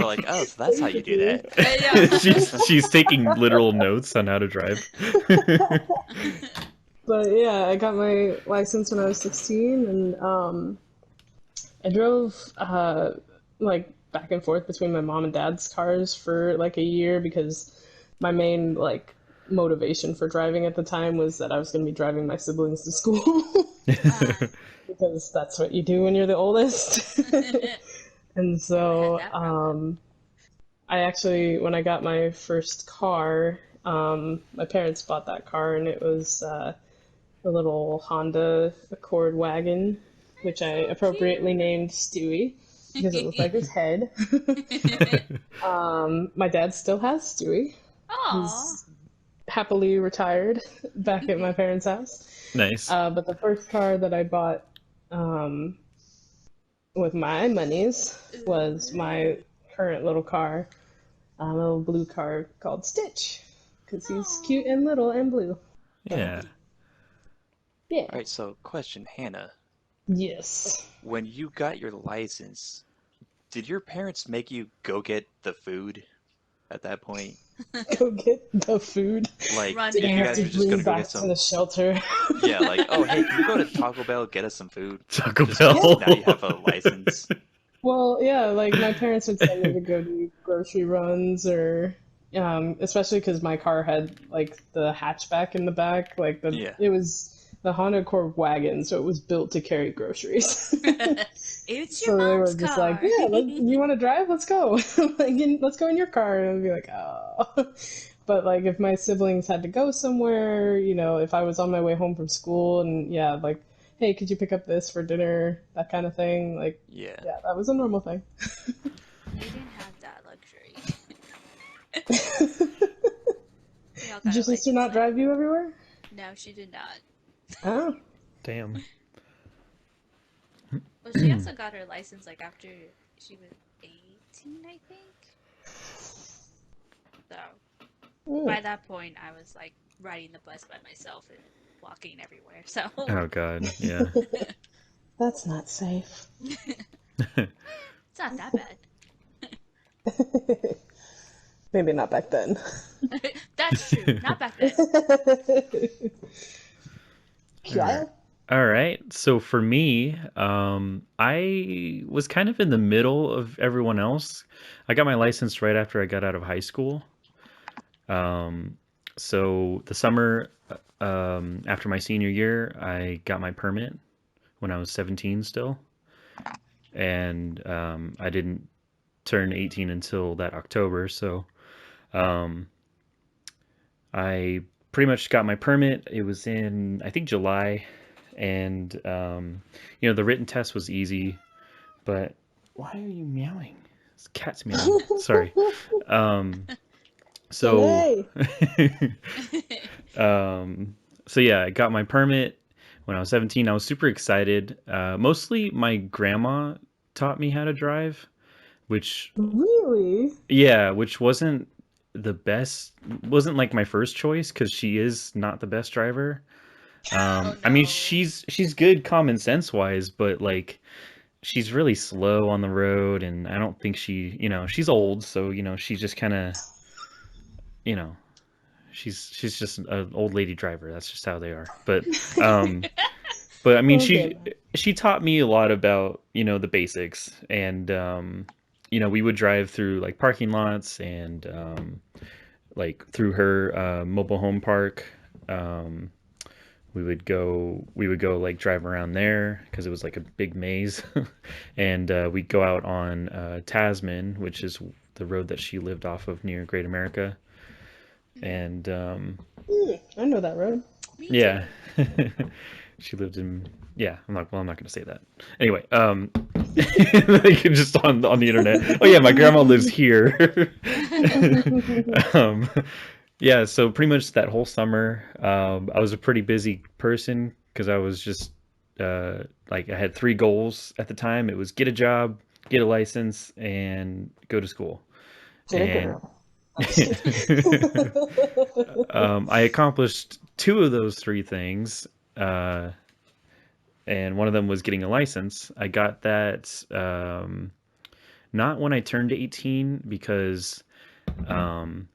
like, oh, so that's how you do that. Yeah. she's taking literal notes on how to drive. But yeah, I got my license when I was 16, and I drove like back and forth between my mom and dad's cars for like a year because my main like motivation for driving at the time was that I was going to be driving my siblings to school because that's what you do when you're the oldest. And so Had that problem. I actually, when I got my first car, my parents bought that car, and it was a little Honda Accord wagon, which I appropriately named Stewie because it looked like his head. My dad still has Stewie. Aw. He's happily retired back at my parents' house. Nice. But the first car that I bought with my monies was my current little car, a little blue car called Stitch, because he's cute and little and blue. Yeah. Yeah. All right, so question, Hannah. Yes. When you got your license, did your parents make you go get the food at that point? Go get the food. Like, Run if Didn't you have guys to were just bring gonna go back get to some, the shelter. yeah, like, oh, hey, can you go to Taco Bell, get us some food? Taco Just Bell. because now you have a license. Well, yeah, like my parents would send me to go do grocery runs, or especially because my car had like the hatchback in the back, like Yeah. it was the Honda Accord wagon, so it was built to carry groceries. It's your So they were mom's just car. like, "Yeah, you want to drive? Let's go. Let's go in your car." And I'd be like, "Oh." But like if my siblings had to go somewhere, if I was on my way home from school, and yeah, like, "Hey, could you pick up this for dinner?" That kind of thing. Like, Yeah. yeah, that was a normal thing. We didn't have that luxury. We all Did got your our sister not license drive you everywhere? No, she did not. Oh, Damn. Well, she also got her license like after she was 18, I think. So by that point, I was like riding the bus by myself and walking everywhere. So Oh god. Yeah. that's not safe. it's not that bad. Maybe not back then. That's true. Not back then. Kyle? All right. So for me, I was kind of in the middle of everyone else. I got my license right after I got out of high school. So the summer after my senior year, I got my permit when I was 17 still, and I didn't turn 18 until that October. So um, I pretty much got my permit. It was in, I think, July, and the written test was easy. But why are you meowing? This cat's meowing. Sorry. Um, so, Hey. so yeah, I got my permit when I was 17. I was super excited. Mostly my grandma taught me how to drive, which, Really? yeah, which wasn't like my first choice because she is not the best driver. Oh I mean, no. she's good common sense wise, but like she's really slow on the road, and I don't think she's old, so she's just kind of, you know, she's just an old lady driver. That's just how they are. Um, but I mean, Okay. she taught me a lot about the basics, and we would drive through like parking lots and like through her mobile home park. Um, we would go like drive around there because it was like a big maze, and we'd go out on Tasman, which is the road that she lived off of near Great America, and I know that road. Me yeah, too. she lived in, yeah. I'm not gonna say that. Anyway, like just on the internet. Oh yeah, my grandma lives here. um, yeah, so pretty much that whole summer, I was a pretty busy person because I was just like I had three goals at the time. It was get a job, get a license, and go to school. Get a And girl. I'm just kidding. I accomplished two of those three things, uh, and one of them was getting a license. I got that not when I turned 18 because um,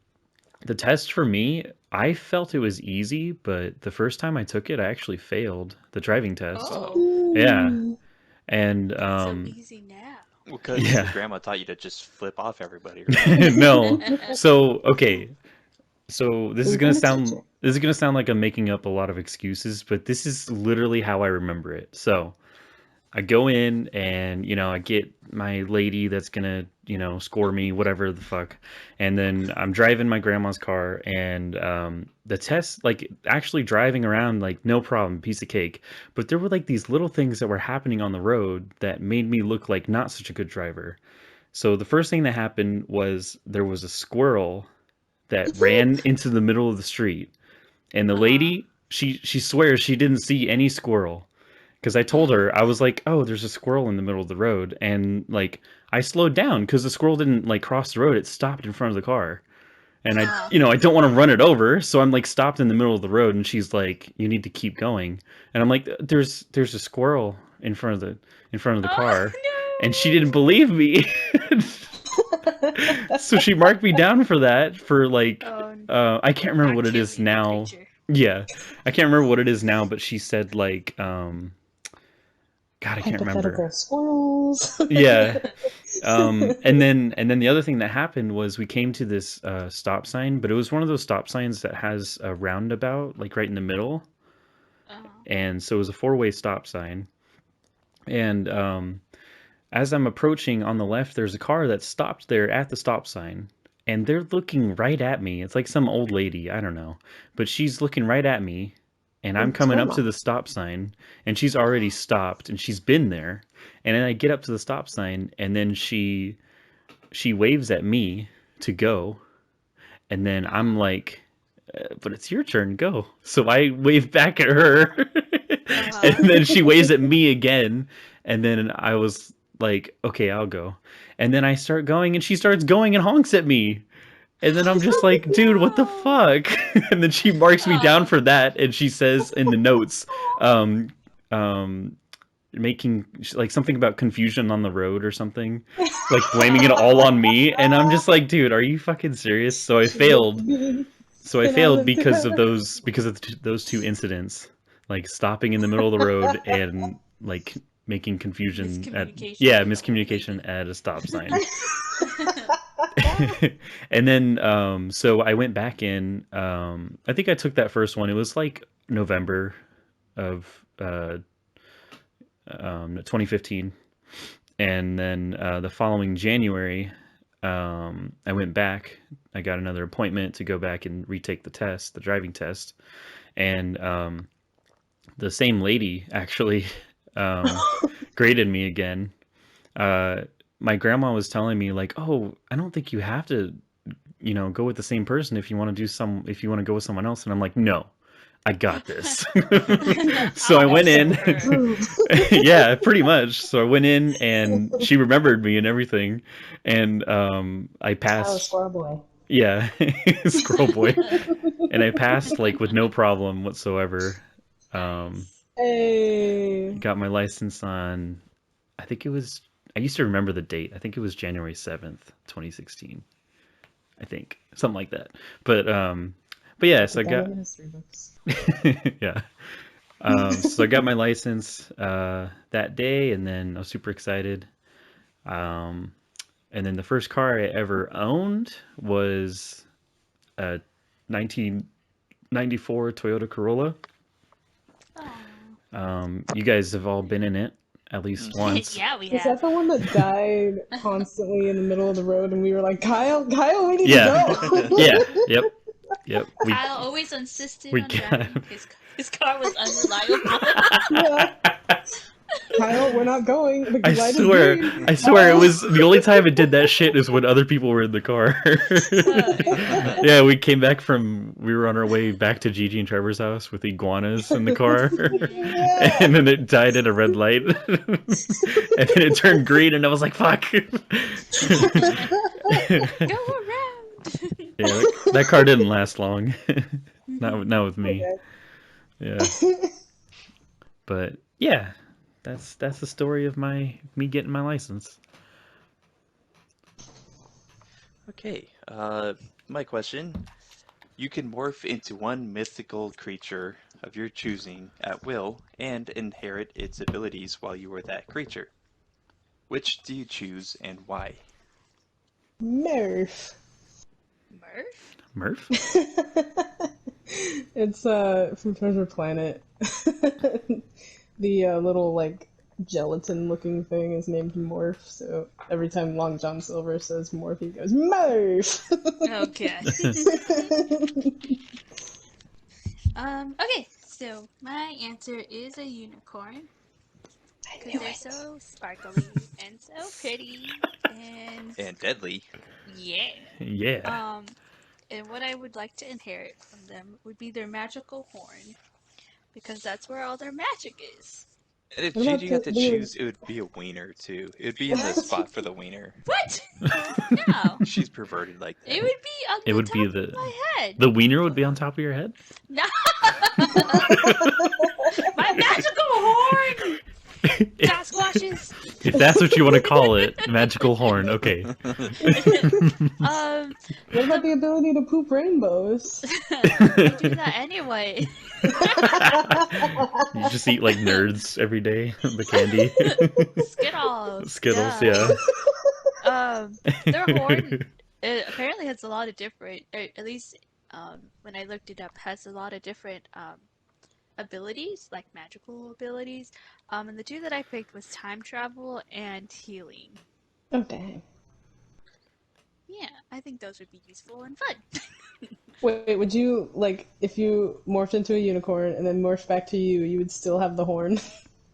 the test for me, I felt it was easy, but the first time I took it, I actually failed the driving test. Oh, Yeah, Ooh. and it's so easy now. Because your yeah, grandma taught you to just flip off everybody, right? no. So okay, so We're gonna teach her. this is gonna sound like I'm making up a lot of excuses, but this is literally how I remember it. So I go in and I get my lady that's gonna score me whatever the fuck, and then I'm driving my grandma's car, and the test, like actually driving around, like no problem, piece of cake. But there were like these little things that were happening on the road that made me look like not such a good driver. So the first thing that happened was there was a squirrel that ran into the middle of the street, and the Uh-huh. lady, she swears she didn't see any squirrel because I told her, I was like, "Oh, there's a squirrel in the middle of the road," and like I slowed down because the squirrel didn't like cross the road; it stopped in front of the car, and Uh-huh. I don't want to run it over, so I'm like stopped in the middle of the road, and she's like, "You need to keep going," and I'm like, "There's a squirrel in front of the Oh car," and she didn't believe me. So she marked me down for that for like no. Oh, I can't remember not what it is killing the now. creature. Yeah, I can't remember what it is now, but she said like God, I can't remember. Hypothetical squirrels. Yeah. And then the other thing that happened was we came to this stop sign, but it was one of those stop signs that has a roundabout like right in the middle, Uh-huh. and so it was a four-way stop sign. And as I'm approaching on the left, there's a car that stopped there at the stop sign, and they're looking right at me. It's like some old lady, I don't know, but she's looking right at me, and I'm It's coming up grandma. to the stop sign, and she's already stopped, and she's been there. And then I get up to the stop sign, and then she waves at me to go, and then I'm Uh-huh. like, but it's your turn, go. So I wave back at her, and Uh-huh. then she waves at me again, and then I was like, okay, I'll go. And then I start going, and she starts going and honks at me. And then I'm just like, dude, what the No. fuck? And then she marks me down Oh. for that, and she says in the notes, um, um, making like something about confusion on the road or something, like blaming it all on me. And I'm just like, dude, are you fucking serious? So I She looked failed. me, So I and I failed looked at because of her. those two incidents, like stopping in the middle of the road and like making confusion at, Miscommunication yeah, with the old lady. miscommunication at a stop sign. And then so I went back in. I think I took that first one. It was like November of 2015, and then the following January, I went back. I got another appointment to go back and retake the test, the driving test, and the same lady actually graded me again. My grandma was telling me like, "Oh, I don't think you have to, go with the same person if you want to if you want to go with someone else." And I'm like, "No, I got this." So I I'll went in. serve. Yeah, pretty much. So I went in and she remembered me and everything. And I Oh, passed. squirrel boy. Yeah, Squirrel Boy. And I passed like with no problem whatsoever. Um, Nice. Hey. got my license on, I think it was, I used to remember the date. I think it was January 7th, 2016. I think something like that. But yeah, so I Put that got, in the history books. yeah. So I got my license that day, and then I was super excited. Um, and then the first car I ever owned was a 1994 Toyota Corolla. Aw. You guys have all been in it at least once. Yeah, we Is that have. the one that died constantly in the middle of the road and we were like, Kyle, we need Yeah, to go? yeah, yep. Kyle always insisted we on got. driving. His car was unreliable. Yeah. Kyle, we're not going. The I light swear, is green. I swear, it was the only time it did that shit is when other people were in the car. God. Yeah, we were on our way back to Gigi and Trevor's house with iguanas in the car, Yeah. and then it died at a red light, and then it turned green, and I was like, "Fuck!" Go around. Yeah, that car didn't last long. Not with me. Okay. Yeah, but yeah, that's the story of me getting my license. Okay, my question. You can morph into one mythical creature of your choosing at will and inherit its abilities while you are that creature. Which do you choose and why? Murph. Murph? Murph? It's from Treasure Planet. The little like gelatin looking thing is named Morph, so every time Long John Silver says Morph, he goes Murph. Okay. Okay, so my answer is a unicorn because they're so sparkly and so pretty and And deadly. yeah. Yeah. And what I would like to inherit from them would be their magical horn because that's where all their magic is. And if What about Gigi got to the choose, it would be a wiener too. It would be in the what? spot for the wiener. What? No. She's perverted like It that. would be on It the would top be of my head. the wiener would be on top of your head? No. My magical horn! Sasquatches! If that's what you want to call it, magical horn. Okay. What about the ability to poop rainbows? We do that anyway. You just eat like nerds every day. The candy. Skittles. Skittles, Yeah. yeah. Their horn it apparently has a lot of different, or at least when I looked it up, has a lot of different abilities, like magical abilities. And the two that I picked was time travel and healing. Oh dang. Yeah, I think those would be useful and fun. Wait, would you like if you morphed into a unicorn and then morphed back to you, you would still have the horn?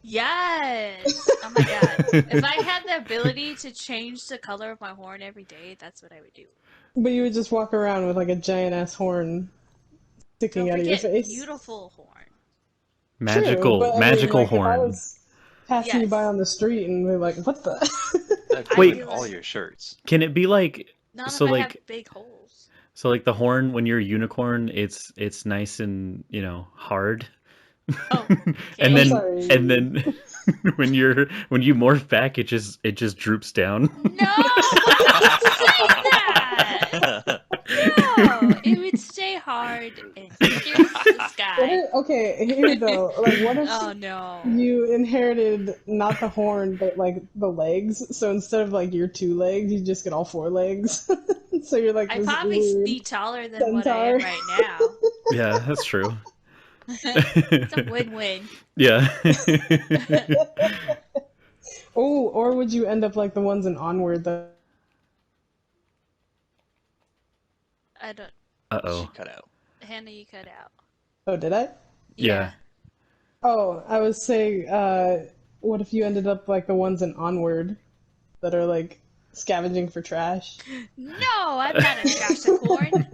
Yes! Oh my god. If I had the ability to change the color of my horn every day, that's what I would do. But you would just walk around with like a giant ass horn sticking Don't out of your forget, face. beautiful horn. True, but I mean, Magical like, if I horn. was passing you by Yes. on the street and they're like, "What the?" That'd Wait. ruin all your shirts. Can it be like Not so if I like have big holes. so like the horn when you're a unicorn, it's nice and, hard. Oh, And okay. then sorry. when you morph back, it just droops down. No! Say that! No! It would stay hard and pierce the What sky. if, okay, here though. Like, what if Oh no. you inherited not the horn, but like the legs? So instead of like your two legs, you just get all four legs. So you're like I'd this probably weird be taller than what I centaur. am right now. Yeah, that's true. It's a win-win. Yeah. Oh, or would you end up like the ones in Onward that I don't. She Uh-oh. cut out. Hannah, you cut out. Oh, did I? Yeah. Yeah. Oh, I was saying, what if you ended up like the ones in Onward that are like scavenging for trash? No, I'm not a trashicorn.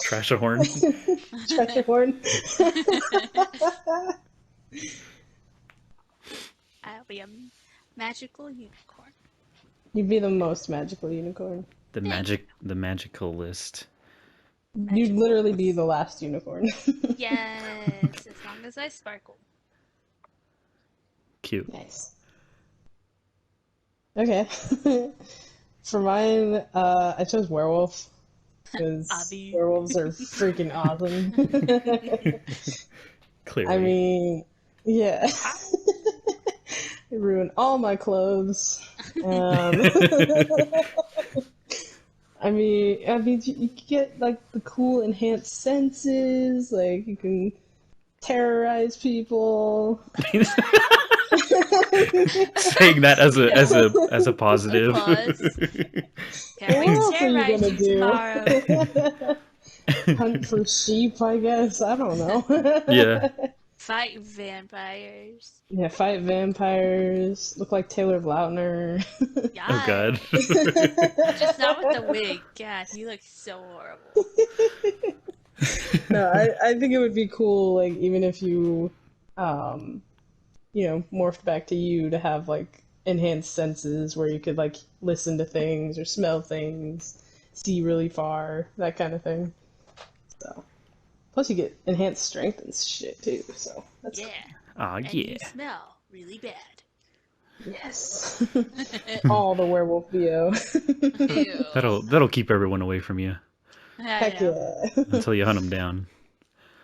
Trash a horn. Treasure horn. I'll be a magical unicorn. You'd be the most magical unicorn. The magical list. You'd literally be the last unicorn. Yes, as long as I sparkle. Cute. Nice. Okay. For mine, I chose werewolf because Abby. werewolves are freaking awesome. Clearly. I mean, yeah. They ruin all my clothes. I mean, you get like the cool enhanced senses. Like you can terrorize people. Saying that as a positive. Plus. Can't wait What to else are you terrorize gonna you do? tomorrow. Hunt for sheep, I guess. I don't know. Yeah. Fight vampires. Yeah, fight vampires. Look like Taylor Lautner. Oh god. Just not with the wig. God, he looks so horrible. No, I think it would be cool, like, even if you, morphed back to you to have, like, enhanced senses where you could, like, listen to things or smell things, see really far, that kind of thing. So, plus you get enhanced strength and shit, too, so that's Yeah. Aw, And yeah. you smell really bad. cool. Yes. All the werewolf VO. Ew. That'll keep everyone away from you I Heck know. yeah. until you hunt them down.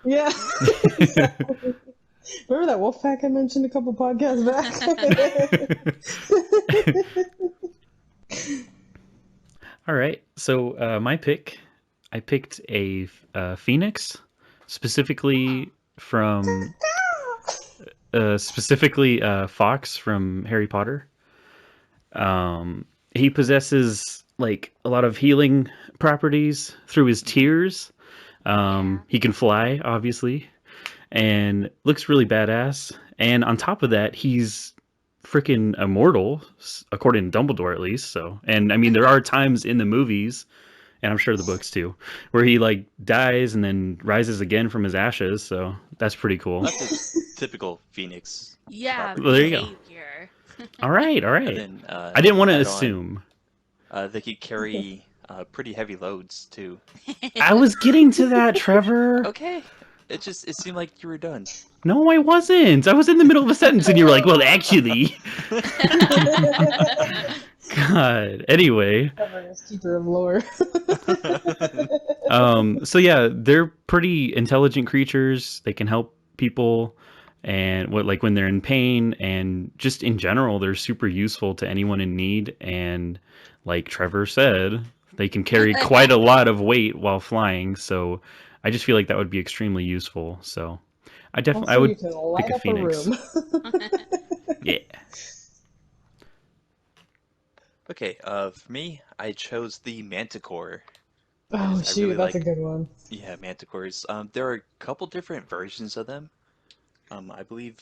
Yeah. Remember that wolf pack I mentioned a couple podcasts back? All right. So my pick, I picked a phoenix, specifically from Fox from Harry Potter. He possesses like a lot of healing properties through his tears. Yeah. He can fly, obviously, and looks really badass. And on top of that, he's freaking immortal, according to Dumbledore at least. So, and I mean, there are times in the movies, and I'm sure the books too, where he like dies and then rises again from his ashes. So that's pretty cool. That's a typical Phoenix Yeah, property. Well, there you go. behavior. All right, all And right. then I didn't want to add assume. on, they could carry pretty heavy loads too. I was getting to that, Trevor. Okay, it seemed like you were done. No, I wasn't. I was in the middle of a sentence, and you were like, "Well, actually." God. Anyway, Keeper of lore. so yeah, they're pretty intelligent creatures. They can help people, and when they're in pain, and just in general, they're super useful to anyone in need. And like Trevor said, they can carry quite a lot of weight while flying. So I just feel like that would be extremely useful. So I definitely I Also, would you can light pick a up phoenix. room. Yeah. Okay, for me, I chose the Manticore. Oh I shoot, really that's a like, good one. yeah, Manticores. There are a couple different versions of them. I believe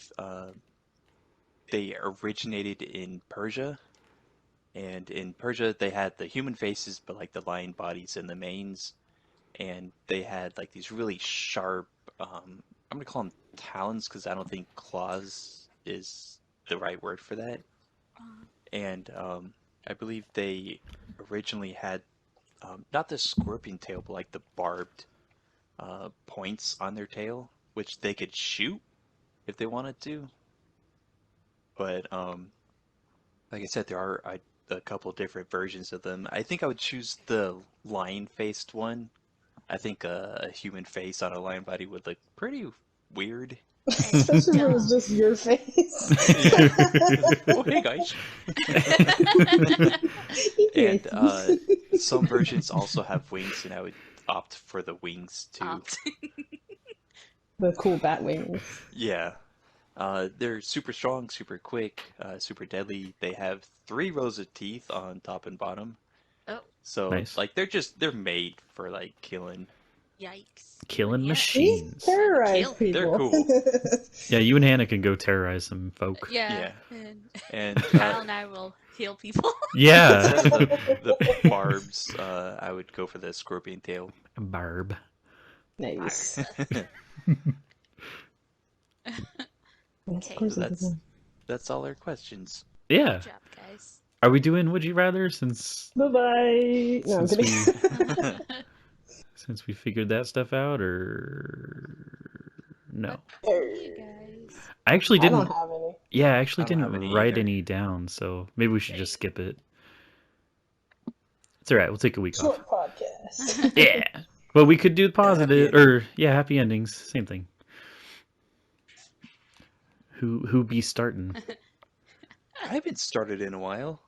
they originated in Persia, and in Persia they had the human faces, but like the lion bodies and the manes, and they had like these really sharp, I'm gonna call them talons because I don't think claws is the right word for that. And I believe they originally had not the scorpion tail, but like the barbed points on their tail, which they could shoot if they wanted to. But like I said, there are a couple different versions of them. I think I would choose the lion-faced one. I think a human face on a lion body would look pretty weird. And he's Especially if it was dumb. just your face. Yeah. Oh, hey guys. And some versions also have wings, and I would opt for the wings too. Opt. The cool bat wings. Yeah. They're super strong, super quick, super deadly. They have 3 rows of teeth on top and bottom. Oh, So Nice. like they're made for like killing. yikes. Killing Yeah. See? machines. Terrorize Kill. They're people. cool. Yeah, you and Hannah can go terrorize some folk. Yeah. Yeah. And And Kyle and I will heal people. Yeah. instead of the barbs, I would go for the scorpion tail. Barb. Nice. Of Okay. course So it's a that's all our questions. Yeah. Good job, guys. Are we doing Would You Rather since Bye-bye. No, I'm Since kidding. since we figured that stuff out, or no? You guys. I actually I don't didn't. have any. Yeah, I actually I don't have didn't any write either. any down, so maybe we should just skip it. It's all right. We'll take a week off. Short podcast. Yeah, but we could do positive happy or happy endings. Same thing. Who be starting? I haven't started in a while.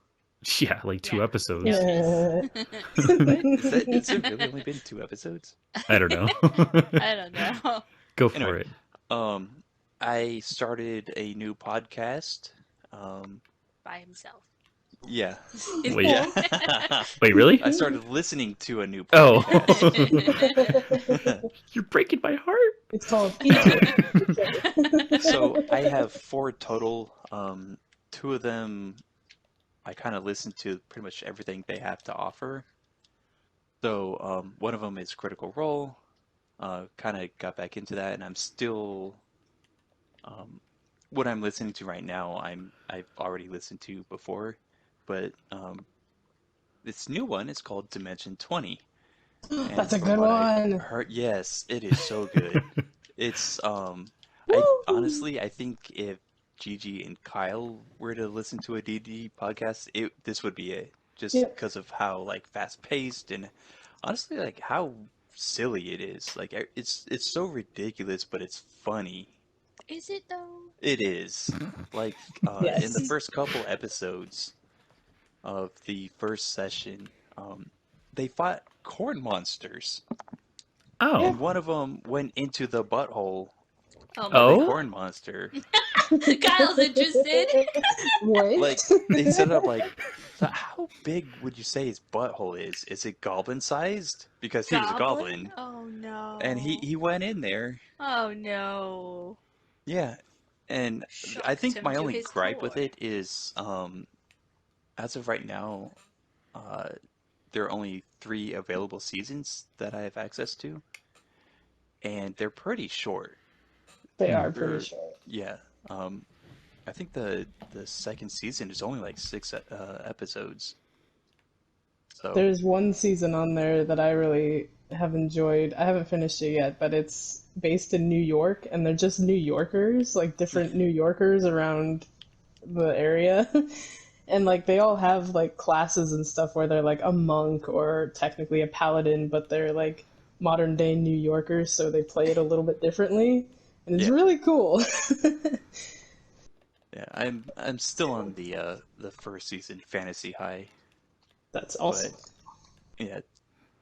Yeah, like 2 Yeah. episodes. Yeah. Is it really only been 2 episodes? I don't know. I don't know. Go for Anyway. it. I started a new podcast. By himself. Yeah. Wait. Yeah. Wait, really? I started listening to a new Oh, podcast. you're breaking my heart. It's called So I have 4 total. 2 of them I kind of listen to pretty much everything they have to offer. So one of them is Critical Role. Kind of got back into that, and I'm still what I'm listening to right now. I've already listened to before, but this new one is called Dimension 20. And That's a from good what I one. heard, yes, it is so good. It's I Woo! honestly I think if Gigi and Kyle were to listen to a D&D podcast, this would be it. Just Yep. because of how like fast paced and honestly like how silly it is. Like it's so ridiculous, but it's funny. Is it though? It is. Like in the Yes. first couple episodes of the first session, they fought corn monsters, Oh, and one of them went into the butthole Oh, of my a Oh? God. corn monster. Kyle's interested. Wait. Like they set up like, so how big would you say his butthole is? Is it goblin sized? Because he was a goblin, Oh no. and he went in there. Oh no. Yeah, and I Shocked think him my to only his gripe with core. it is, as of right now, there are only 3 available seasons that I have access to, and they're pretty short. They Hmm. are pretty They're- short. Yeah, I think the second season is only like 6 episodes. So There's one season on there that I really have enjoyed. I haven't finished it yet, but it's based in New York, and they're just New Yorkers, like different New Yorkers around the area. And like they all have like classes and stuff where they're like a monk or technically a paladin, but they're like modern day New Yorkers, so they play it a little bit differently. And it's Yeah. really cool. yeah, I'm still on the first season, Fantasy High. That's awesome. Yeah,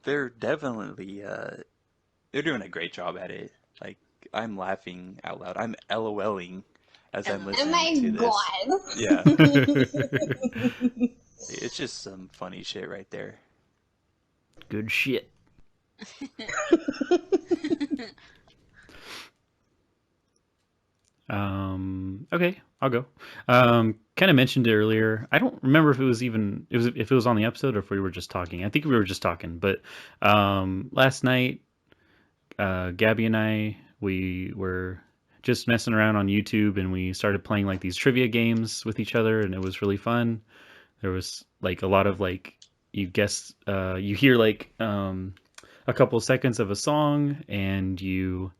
they're definitely they're doing a great job at it. Like I'm laughing out loud. I'm LOLing as I'm listening to this. Yeah, it's just some funny shit right there. good shit. Okay, I'll go. Kind of mentioned it earlier. I don't remember if it was on the episode or if we were just talking. I think we were just talking. But last night, Gabby and we were just messing around on YouTube, and we started playing like these trivia games with each other, and it was really fun. There was like a lot of like you hear like a couple seconds of a song, and you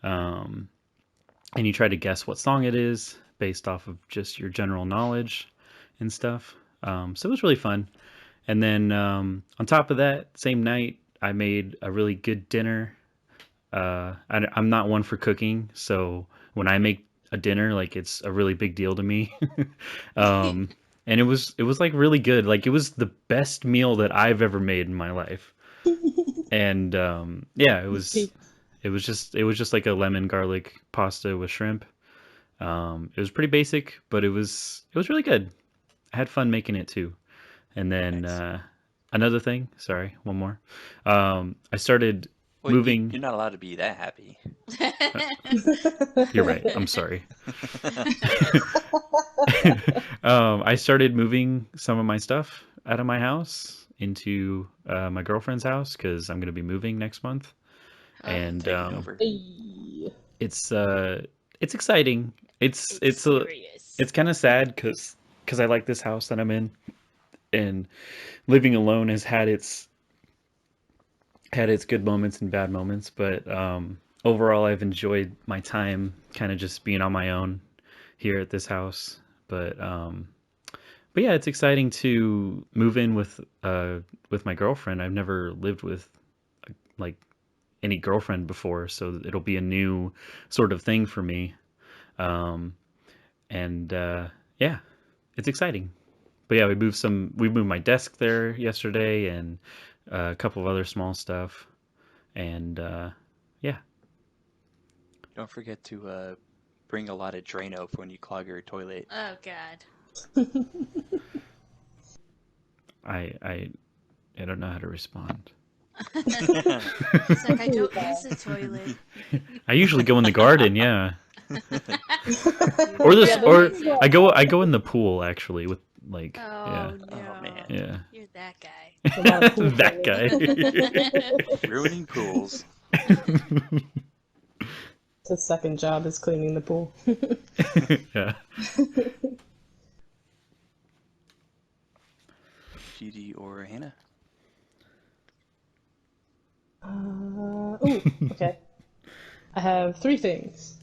try to guess what song it is based off of just your general knowledge and stuff. So it was really fun. And then on top of that, same night, I made a really good dinner. I'm not one for cooking, so when I make a dinner, like it's a really big deal to me. um, and it was like really good. Like it was the best meal that I've ever made in my life. And yeah, it was just like a lemon garlic pasta with shrimp. It was pretty basic, but it was really good. I had fun making it too. And then Nice. another thing, sorry, one more. I started Well, moving. you're not allowed to be that happy. You're right. I'm sorry. I started moving some of my stuff out of my house into my girlfriend's house because I'm going to be moving next month, and Taking over. Hey. it's exciting. It's serious. it's kind of sad because I like this house that I'm in, and living alone has had its good moments and bad moments, but overall I've enjoyed my time kind of just being on my own here at this house. But yeah, it's exciting to move in with my girlfriend. I've never lived with like any girlfriend before, so it'll be a new sort of thing for me. Um, and yeah, it's exciting. But yeah, we moved my desk there yesterday and a couple of other small stuff. And yeah, Don't forget to bring a lot of Drano for when you clog your toilet. Oh God. I I don't know how to respond. It's like I don't use the toilet. I usually go in the garden, yeah. You Or don't this Yeah, know or this it is yet. I go in the pool actually with like yeah. Oh Oh no. man, Yeah. You're that guy. a lot of pool That playing. guy. ruining pools. His second job is cleaning the pool. Yeah. Judy or Hannah? Ooh, okay. I have 3 things.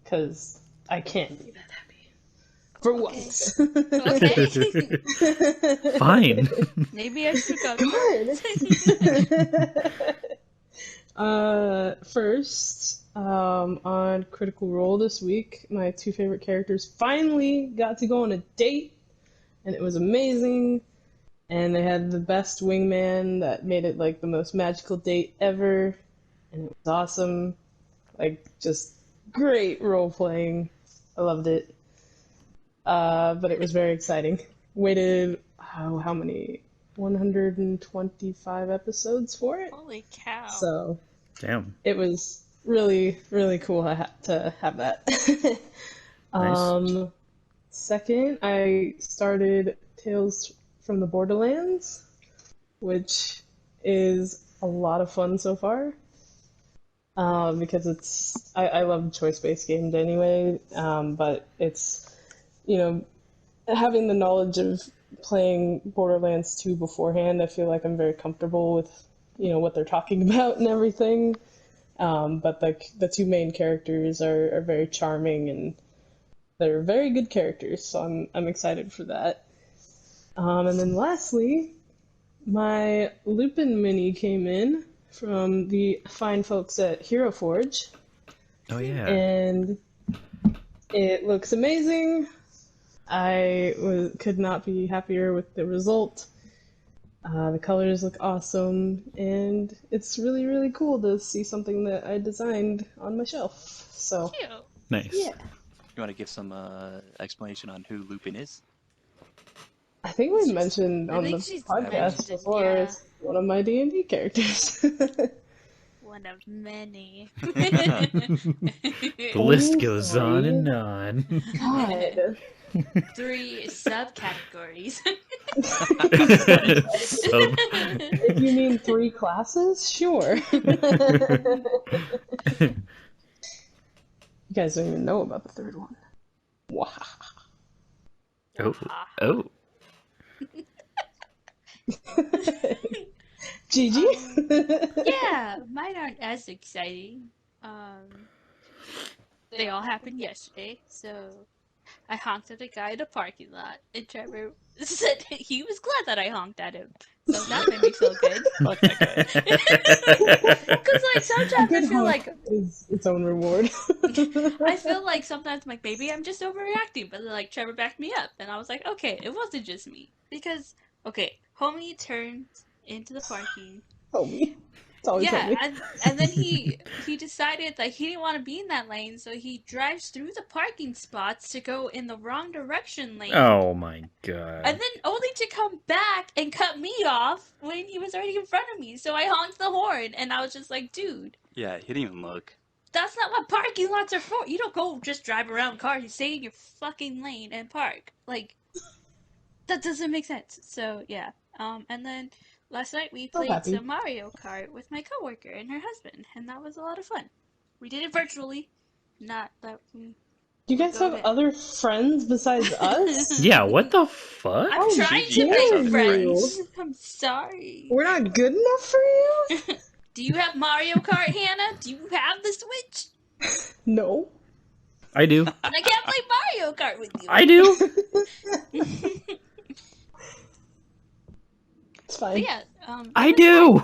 Because I can be that happy. For Okay. once. Okay. Fine. Maybe I should go Come on! First, on Critical Role this week, my 2 favorite characters finally got to go on a date, and it was amazing. And they had the best wingman that made it like the most magical date ever, and it was awesome. Like, just great role playing. I loved it. But it was very exciting. Waited, how many? 125 episodes for it. Holy cow. So Damn. it was really, really cool to have that. Nice. Second, I started Tales from the Borderlands, which is a lot of fun so far. Because I love choice-based games anyway, but it's, you know, having the knowledge of playing Borderlands 2 beforehand, I feel like I'm very comfortable with, what they're talking about and everything. But the 2 main characters are very charming and they're very good characters, so I'm excited for that. And then lastly, my Lupin mini came in from the fine folks at Hero Forge, Oh yeah. and it looks amazing. Could not be happier with the result. The colors look awesome, and it's really, really cool to see something that I designed on my shelf. So, Cute. Nice. yeah. You want to give some explanation on who Lupin is? I think we mentioned I on think the she's podcast mentioned it, before. yeah. It's one of my D&D characters. One of many. The list goes on and on. God. 3 subcategories. Sub. If you mean 3 classes, sure. You guys don't even know about the 3rd one. Wow. Oh. Oh. Gigi? Yeah, mine aren't as exciting. They all happened yesterday, so I honked at a guy in a parking lot, and Trevor said he was glad that I honked at him. So that made me feel good. Fuck that guy. Cause like A sometimes I good feel honk like is its own reward. I feel like sometimes like maybe I'm just overreacting, but then, like Trevor backed me up, and I was like, okay, it wasn't just me because okay, homie turned into the parking. Homie. It's always Yeah, homie. and then he decided that he didn't want to be in that lane, so he drives through the parking spots to go in the wrong direction lane. Oh my And god. then only to come back and cut me off when he was already in front of me. So I honked the horn, and I was just like, dude, Yeah, he didn't even look. that's not what parking lots are for. You don't go just drive around cars. You stay in your fucking lane and park. Like, that doesn't make sense. So, yeah. And then last night we So played happy. some Mario Kart with my coworker and her husband, and that was a lot of fun. We did it virtually. Not that we Do you guys go have to... other friends besides us? Yeah, what the fuck? I'm How trying Gigi to has make other friends. friends. I'm sorry. We're not good enough for you? Do you have Mario Kart, Hannah? Do you have the Switch? No. I do. And I can't play Mario Kart with you. I do. It's But fine. yeah, I do.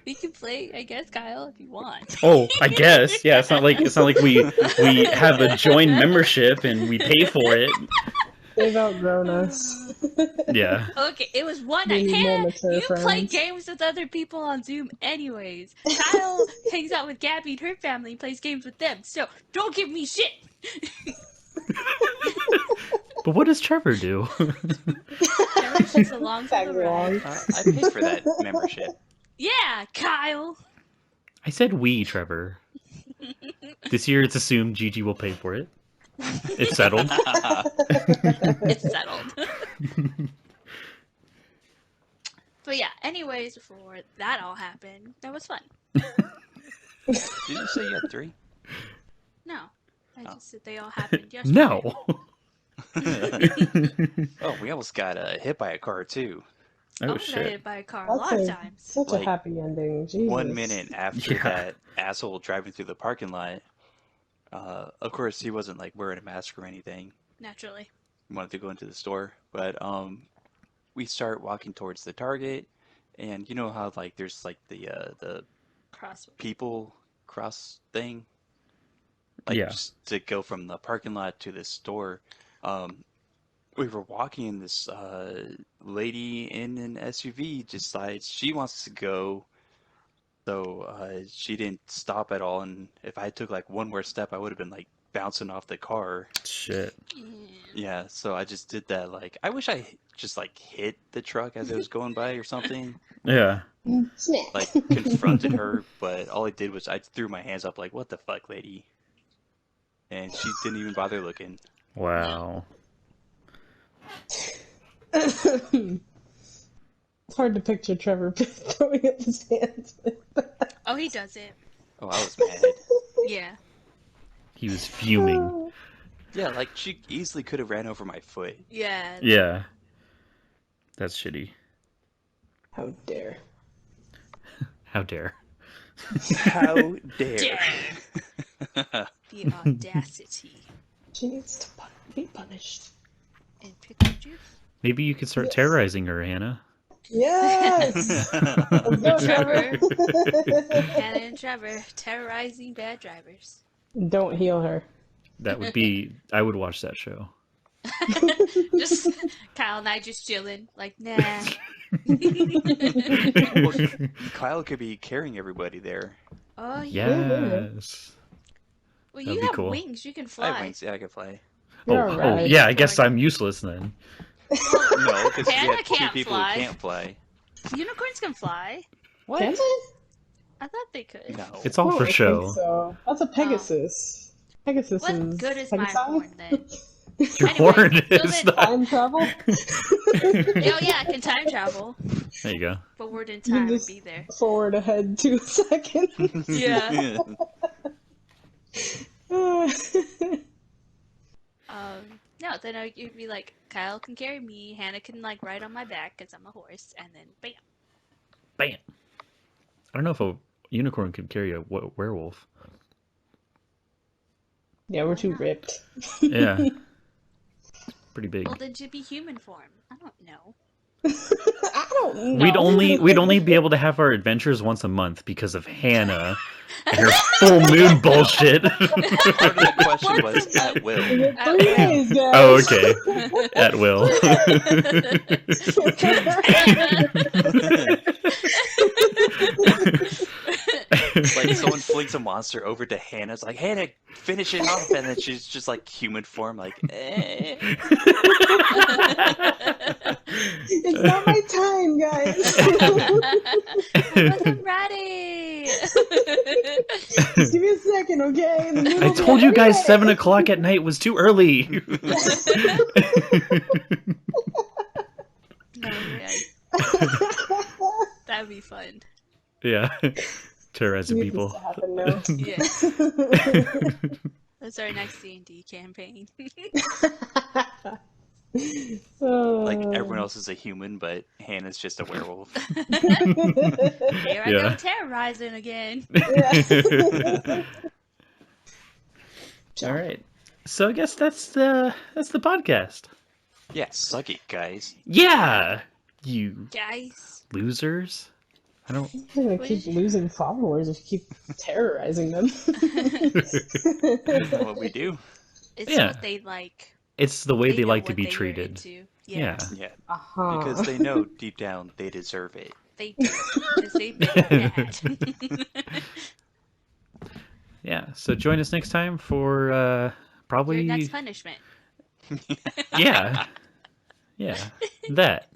we can play, I guess, Kyle, if you want. Oh, I guess. Yeah, it's not like we have a joined membership and we pay for it. They've outgrown us. Yeah. Okay, it was one We night. need more Hannah, mature you play friends. games with other people on Zoom anyways. Kyle hangs out with Gabby and her family and plays games with them. So don't give me shit. But what does Trevor do? Trevor's just along for Tag the ride. along. I paid for that membership. Yeah, Kyle. I said we, Trevor. This year it's assumed Gigi will pay for it. It's settled. It's settled. But yeah, anyways, before that all happened, that was fun. Did you say you had 3? No, I just said they all happened yesterday. No. Oh, we almost got hit by a car too. Oh I got shit. hit by a car a lot of times. Such a Like, happy ending. Jesus. 1 minute after Yeah. that asshole driving through the parking lot, of course he wasn't like wearing a mask or anything. Naturally. He wanted to go into the store, but we start walking towards the Target, and you know how like there's like the Crossway. people cross thing, like Yeah. just to go from the parking lot to the store. We were walking, and this lady in an SUV decides she wants to go, so she didn't stop at all. And if I took like one more step, I would have been like bouncing off the car. Shit. Yeah, so I just did that. Like, I wish I just like hit the truck as it was going by or something. Yeah. Snap. Like, confronted her, but all I did was I threw my hands up, like, "What the fuck, lady?" And she didn't even bother looking. Wow. It's hard to picture Trevor throwing up his hands. Oh, he does it. Oh, I was mad. Yeah. He was fuming. Yeah, like she easily could have ran over my foot. Yeah. Yeah. That's shitty. How dare. How dare. How dare? The audacity. She needs to be punished. And pickle juice? Maybe you could start Yes. terrorizing her, Hannah. Yes! Let's go, Trevor. Trevor. Hannah and Trevor terrorizing bad drivers. Don't heal her. That would be. I would watch that show. Just Kyle and I just chilling. Like, nah. Well, Kyle could be carrying everybody there. Oh, yeah. Yes. Well, that'd you be have cool. wings. You can I fly. have wings. Yeah, I can fly. You're Oh, alright. yeah. I guess I'm useless then. No, because we Hannah have 2 can't people fly. who can't fly. Unicorns can fly. What? Can they? I thought they could. No. It's all I for don't show. think so. That's a Pegasus. Pegasus What is good is my Pegasi? horn then? Your Anyway, horn so is then- not. Time travel? Oh yeah, I can time travel. There you go. Forward in You can time and just be there. forward ahead 2 seconds. Yeah. No, then you'd be like, Kyle can carry me, Hannah can like ride on my back because I'm a horse, and then bam. Bam. I don't know if unicorn could carry a werewolf. Yeah, we're too ripped. Yeah, pretty big. Well, then should be human form. I don't know. I don't We'd know. only be able to have our adventures once a month because of Hannah and her full moon bullshit. Part of the question was at will. At 3 will. days, guys. Oh, okay. At will. Like someone flings a monster over to Hannah. It's like, Hannah, finish it off, and then she's just like human form, like, eh. It's not my time, guys. I wasn't ready. Just give me a second, okay? In the middle I of told you guys every 7 o'clock at night was too early. No, yeah. That'd be fun. Yeah. Terrorizing Need this people. to happen now. Yeah. That's our next D&D campaign. Like Oh. everyone else is a human, but Hannah's just a werewolf. Here I Yeah. go terrorizing again. Yeah. All right. So I guess that's the podcast. Yeah, suck it, guys. Yeah. You Guys. losers. I don't. You're gonna keep losing followers if you keep terrorizing them. That's what we do. It's Yeah. what they like. It's the way they know like to what be they are treated. into. Yeah. Yeah, Uh-huh. because they know deep down they deserve it. They do. Because they've been bad. Yeah. So join us next time for probably. Your next punishment. Yeah. Yeah. That.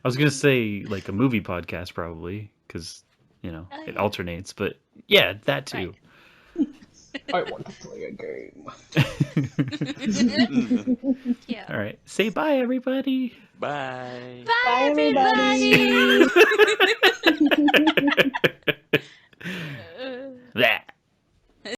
I was gonna say like a movie podcast probably because Oh, it yeah. alternates, but yeah, that too. I want to play a game. Yeah. All right. Say bye, everybody. Bye. Bye, Bye, everybody. everybody.